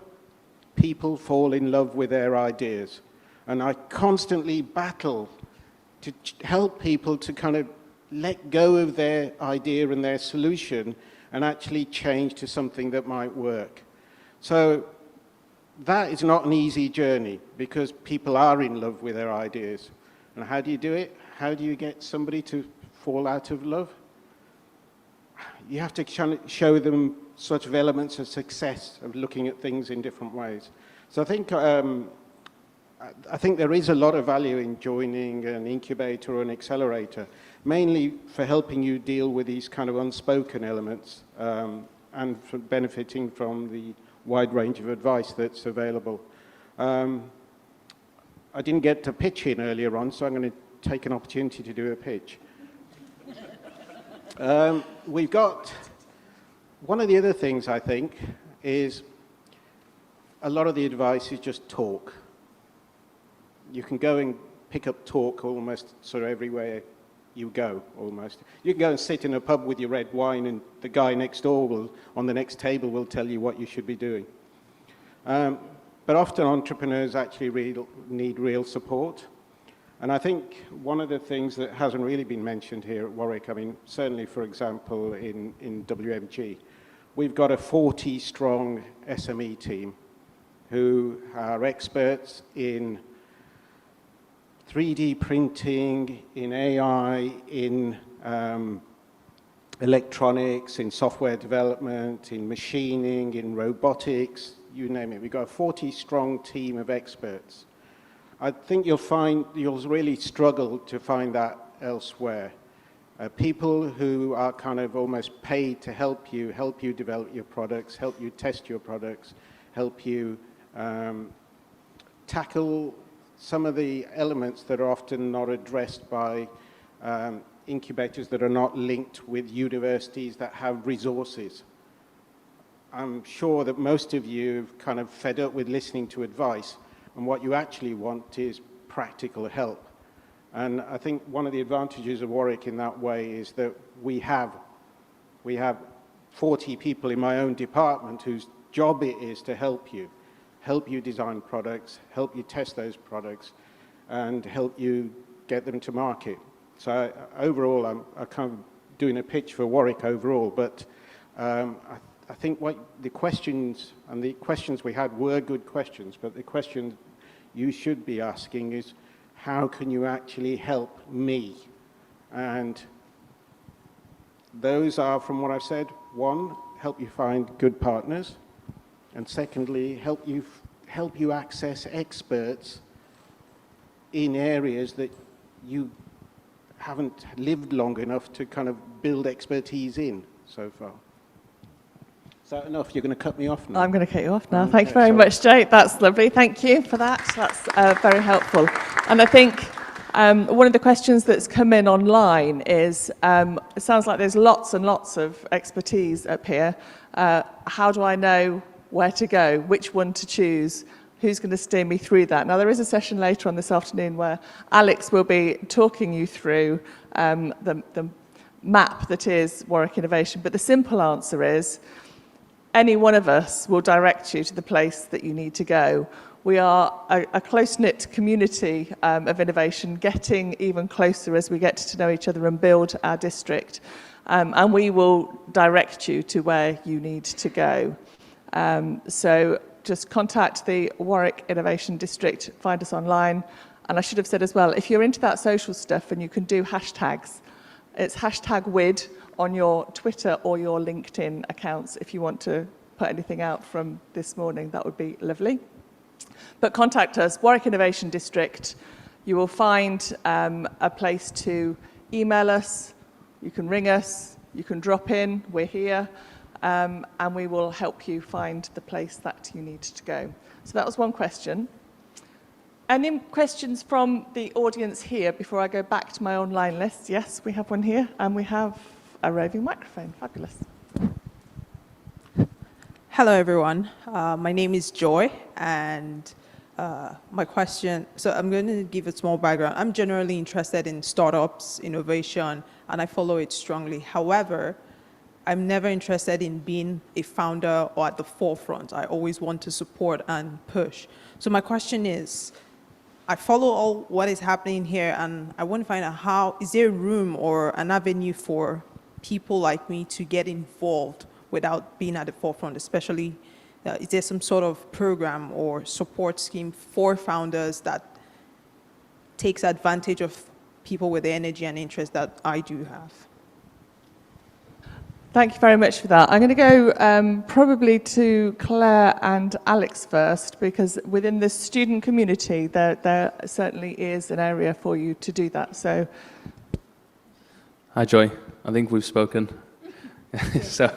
People fall in love with their ideas. And I constantly battle to help people to kind of let go of their idea and their solution and actually change to something that might work. So that is not an easy journey because people are in love with their ideas. And how do you do it? How do you get somebody to fall out of love? You have to show them sort of elements of success, of looking at things in different ways. So I think there is a lot of value in joining an incubator or an accelerator, mainly for helping you deal with these kind of unspoken elements and for benefiting from the wide range of advice that's available. I didn't get to pitch in earlier on, so I'm going to take an opportunity to do a pitch. We've got, one of the other things I think is a lot of the advice is just talk. You can go and pick up talk almost sort of everywhere you go, almost. You can go and sit in a pub with your red wine and the guy next door on the next table will tell you what you should be doing. But often entrepreneurs actually need real support. And I think one of the things that hasn't really been mentioned here at Warwick, I mean, certainly, for example, in WMG, we've got a 40-strong SME team who are experts in 3D printing, in AI, in electronics, in software development, in machining, in robotics, you name it. We've got a 40-strong team of experts. I think you'll really struggle to find that elsewhere. People who are kind of almost paid to help you develop your products, help you test your products, help you tackle some of the elements that are often not addressed by incubators that are not linked with universities that have resources. I'm sure that most of you have kind of fed up with listening to advice, and what you actually want is practical help. And I think one of the advantages of Warwick in that way is that we have 40 people in my own department whose job it is to help you design products, help you test those products, and help you get them to market. So overall, I'm kind of doing a pitch for Warwick overall, but I think what the questions we had were good questions, but the question you should be asking is, how can you actually help me? And those are, from what I've said, one, help you find good partners, and secondly, help you access experts in areas that you haven't lived long enough to kind of build expertise in so far. Is that enough? You're going to cut me off now? I'm going to cut you off now. Okay, Thank you very much, Jay. That's lovely. Thank you for that. That's very helpful. And I think one of the questions that's come in online is, it sounds like there's lots and lots of expertise up here. How do I know where to go, which one to choose? Who's going to steer me through that? Now, there is a session later on this afternoon where Alex will be talking you through the map that is Warwick Innovation. But the simple answer is, any one of us will direct you to the place that you need to go. We are a close-knit community of innovation, getting even closer as we get to know each other and build our district. And we will direct you to where you need to go. So just contact the Warwick Innovation District, find us online. And I should have said as well, if you're into that social stuff and you can do hashtags, it's #WID on your Twitter or your LinkedIn accounts. If you want to put anything out from this morning, that would be lovely. But contact us, Warwick Innovation District. You will find a place to email us, you can ring us, you can drop in, we're here, and we will help you find the place that you need to go. So that was one question. Any questions from the audience here before I go back to my online list? Yes, we have one here, and we have a roving microphone. Fabulous. Hello, everyone. My name is Joy, and my question, so I'm going to give a small background. I'm generally interested in startups, innovation, and I follow it strongly. However, I'm never interested in being a founder or at the forefront. I always want to support and push. So my question is, I follow all what is happening here, and I want to find out how, is there room or an avenue for people like me to get involved without being at the forefront, especially, is there some sort of program or support scheme for founders that takes advantage of people with the energy and interest that I do have? Thank you very much for that. I'm going to go probably to Claire and Alex first, because within the student community, there certainly is an area for you to do that. So, Hi, Joy. I think we've spoken. so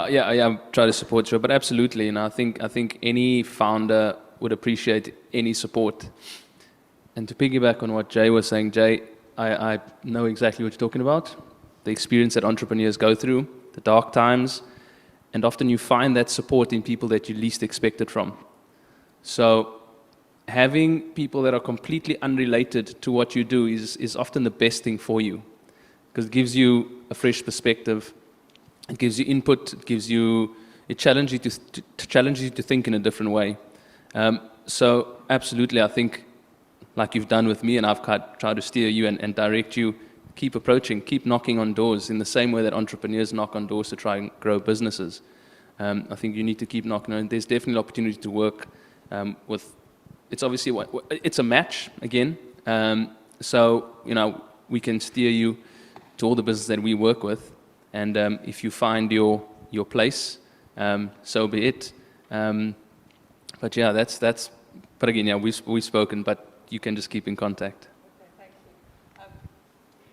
yeah, I'm trying to support you, but absolutely. And I think any founder would appreciate any support. And to piggyback on what Jay was saying, Jay, I know exactly what you're talking about. The experience that entrepreneurs go through, the dark times, and often you find that support in people that you least expect it from. So having people that are completely unrelated to what you do is often the best thing for you, because it gives you a fresh perspective, it gives you input, it challenges you to think in a different way. So absolutely, I think, like you've done with me, and I've tried to steer you and direct you, keep approaching, keep knocking on doors in the same way that entrepreneurs knock on doors to try and grow businesses. I think you need to keep knocking on. There's definitely opportunity to work with. It's obviously it's a match again. So we can steer you to all the business that we work with, and if you find your place, so be it. But yeah, that's. But again, yeah, we've spoken, but you can just keep in contact. Okay, thank you.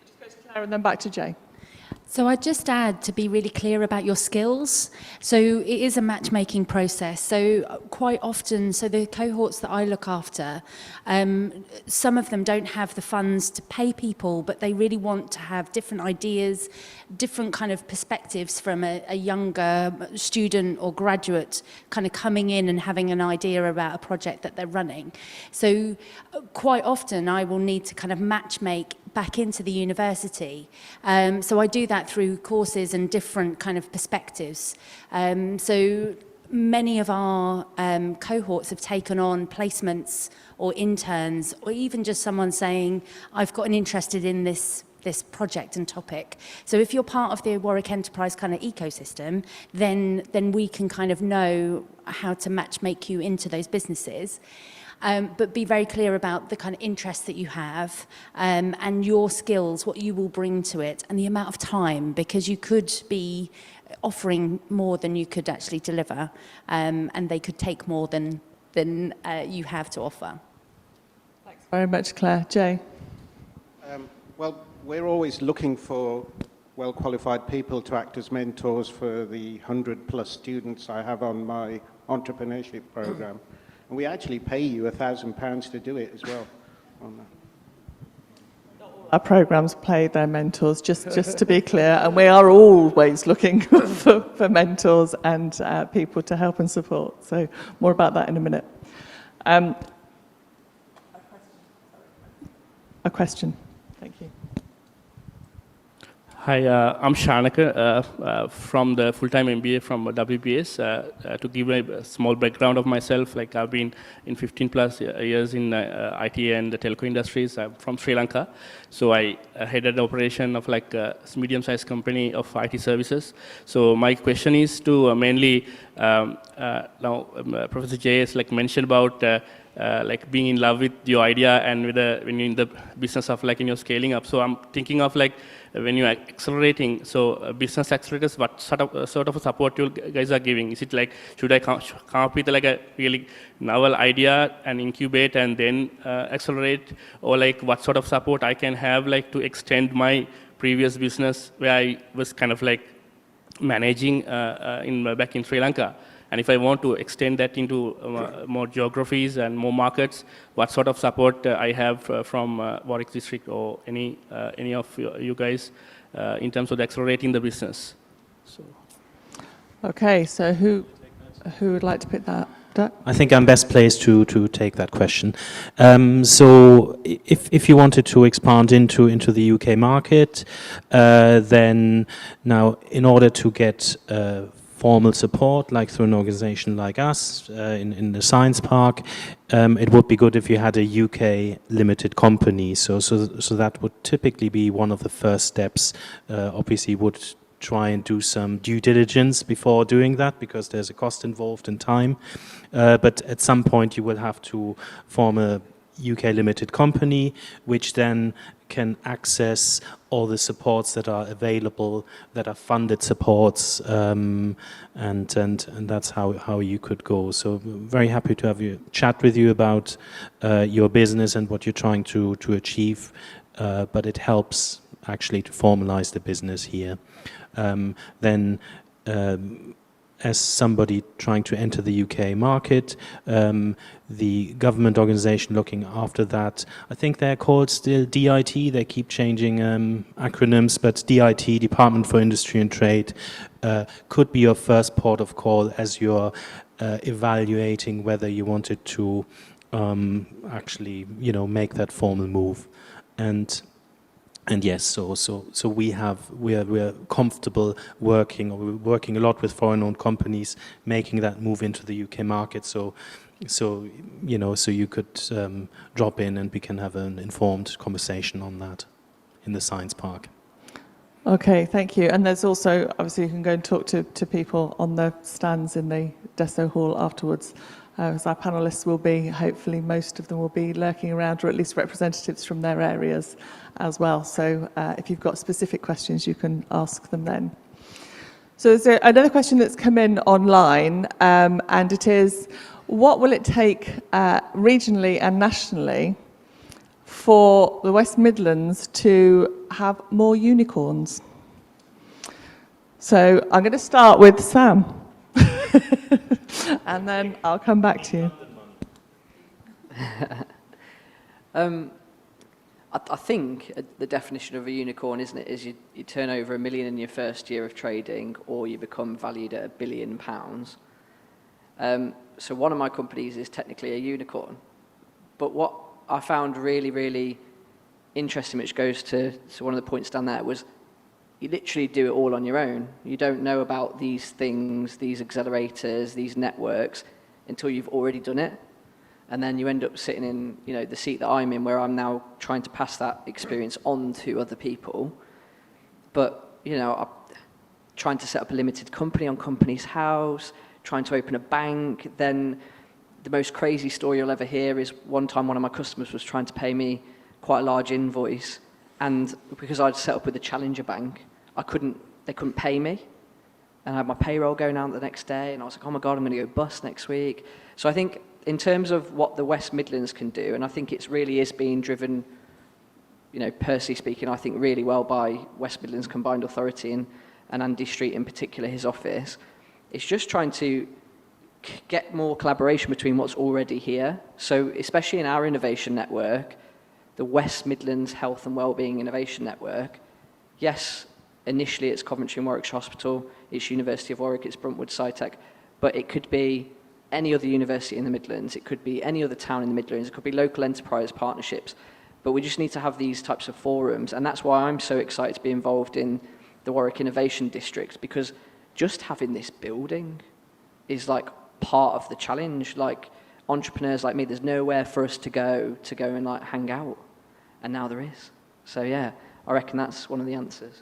Just go to Claire and then back to Jay. So I'd just add to be really clear about your skills. So it is a matchmaking process. So quite often, so the cohorts that I look after, some of them don't have the funds to pay people, but they really want to have different ideas, different kind of perspectives from a younger student or graduate kind of coming in and having an idea about a project that they're running. So quite often I will need to kind of matchmake back into the university. So I do that through courses and different kind of perspectives. So many of our cohorts have taken on placements or interns, or even just someone saying, I've gotten interested in this project and topic. So if you're part of the Warwick Enterprise kind of ecosystem, then we can kind of know how to matchmake you into those businesses. But be very clear about the kind of interest that you have and your skills, what you will bring to it, and the amount of time, because you could be offering more than you could actually deliver, and they could take more than you have to offer. Thanks very much, Claire. Jay? Well, we're always looking for well-qualified people to act as mentors for the 100+ students I have on my entrepreneurship program. And we actually pay you £1,000 to do it as well. On that. Our programs pay their mentors, just to be clear, and we are always looking for mentors and people to help and support. So more about that in a minute. A question. Thank you. Hi, I'm Shanaka from the full-time MBA from WBS. To give a small background of myself, like I've been in 15+ years in IT and the telco industries. I'm from Sri Lanka, so I headed the operation of like a medium-sized company of IT services. So my question is to mainly now Professor J has like mentioned about like being in love with your idea and with when you're in the business of like in your scaling up. So I'm thinking of like when you're accelerating, so business accelerators, what sort of support you guys are giving? Is it like, should I come up with like a really novel idea and incubate and then accelerate, or like what sort of support I can have like to extend my previous business where I was kind of like managing back in Sri Lanka? And if I want to extend that into more geographies and more markets, what sort of support I have from Warwick District or any of you guys in terms of accelerating the business? So. Okay, so who would like to pick that up? I think I'm best placed to take that question. So if you wanted to expand into the UK market, then now in order to get formal support, like through an organization like us in the Science Park, it would be good if you had a UK limited company. So that would typically be one of the first steps. Obviously, would try and do some due diligence before doing that, because there's a cost involved in time. But at some point, you will have to form a UK limited company, which then can access all the supports that are available, that are funded supports, and that's how you could go. So very happy to have you chat with you about your business and what you're trying to achieve, but it helps actually to formalize the business here. Then as somebody trying to enter the UK market, the government organization looking after that, I think they're called still DIT, they keep changing acronyms, but DIT, Department for Industry and Trade, could be your first port of call as you're evaluating whether you wanted to actually, make that formal move. And yes, so we're comfortable working, or we're working a lot with foreign-owned companies, making that move into the UK market. So you could drop in and we can have an informed conversation on that in the Science Park. Okay, thank you. And there's also, obviously, you can go and talk to people on the stands in the Deso Hall afterwards. As our panellists will be, hopefully most of them will be lurking around, or at least representatives from their areas as well. So if you've got specific questions, you can ask them then. So there's another question that's come in online, and it is, what will it take regionally and nationally for the West Midlands to have more unicorns? So I'm going to start with Sam. And then I'll come back to you. I think the definition of a unicorn, isn't it, is you turn over £1 million in your first year of trading, or you become valued at £1 billion. So one of my companies is technically a unicorn. But what I found really, really interesting, which goes to one of the points down there, was you literally do it all on your own. You don't know about these things, these accelerators, these networks, until you've already done it. And then you end up sitting in, the seat that I'm in, where I'm now trying to pass that experience on to other people. But, I'm trying to set up a limited company on Companies House, trying to open a bank. Then the most crazy story you'll ever hear is one time one of my customers was trying to pay me quite a large invoice. And because I'd set up with a challenger bank, they couldn't pay me. And I had my payroll going out the next day, and I was like, oh my God, I'm going to go bust next week. So I think in terms of what the West Midlands can do, and I think it really is being driven, personally speaking, I think really well by West Midlands Combined Authority and Andy Street in particular, his office. It's just trying to get more collaboration between what's already here. So especially in our innovation network, the West Midlands Health and Wellbeing Innovation Network, yes, initially it's Coventry and Warwickshire Hospital, it's University of Warwick, it's Bruntwood SciTech, but it could be any other university in the Midlands, it could be any other town in the Midlands, it could be local enterprise partnerships, but we just need to have these types of forums, and that's why I'm so excited to be involved in the Warwick Innovation District, because just having this building is like part of the challenge. Like entrepreneurs like me, there's nowhere for us to go and like hang out, and now there is. So yeah, I reckon that's one of the answers.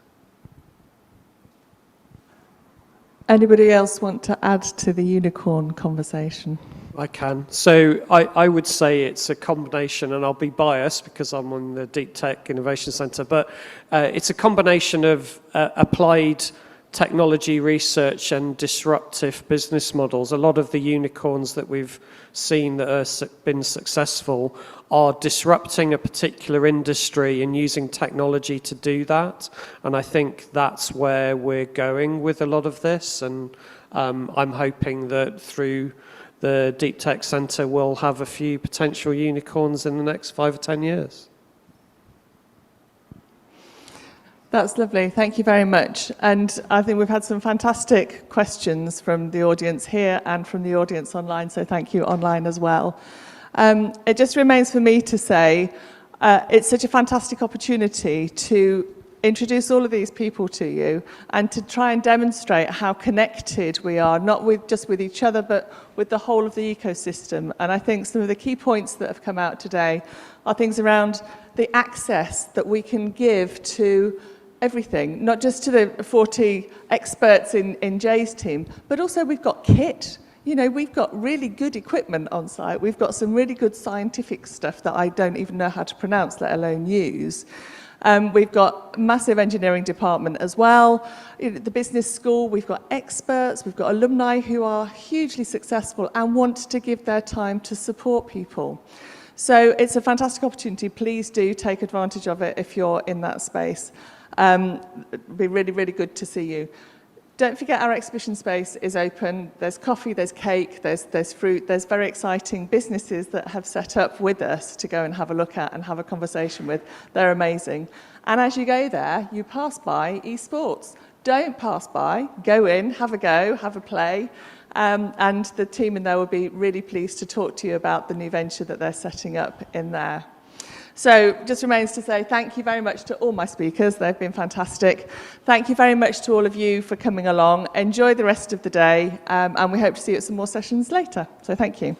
Anybody else want to add to the unicorn conversation? I can. So I would say it's a combination, and I'll be biased because I'm on the Deep Tech Innovation Centre, but it's a combination of applied technology research and disruptive business models. A lot of the unicorns that we've seen that have been successful are disrupting a particular industry and using technology to do that. And I think that's where we're going with a lot of this. And I'm hoping that through the Deep Tech Centre we'll have a few potential unicorns in the next 5 or 10 years. That's lovely. Thank you very much. And I think we've had some fantastic questions from the audience here and from the audience online, so thank you online as well. It just remains for me to say it's such a fantastic opportunity to introduce all of these people to you and to try and demonstrate how connected we are, not just with each other, but with the whole of the ecosystem. And I think some of the key points that have come out today are things around the access that we can give to everything, not just to the 40 experts in Jay's team, but also we've got kit. You know, we've got really good equipment on site. We've got some really good scientific stuff that I don't even know how to pronounce, let alone use. We've got a massive engineering department as well. The business school, we've got experts, we've got alumni who are hugely successful and want to give their time to support people. So it's a fantastic opportunity. Please do take advantage of it if you're in that space. It'd be really, really good to see you. Don't forget our exhibition space is open. There's coffee, there's cake, there's fruit, there's very exciting businesses that have set up with us to go and have a look at and have a conversation with. They're amazing. And as you go there, you pass by esports. Don't pass by, go in, have a go, have a play. And the team in there will be really pleased to talk to you about the new venture that they're setting up in there. So just remains to say thank you very much to all my speakers. They've been fantastic. Thank you very much to all of you for coming along. Enjoy the rest of the day, and we hope to see you at some more sessions later. So thank you.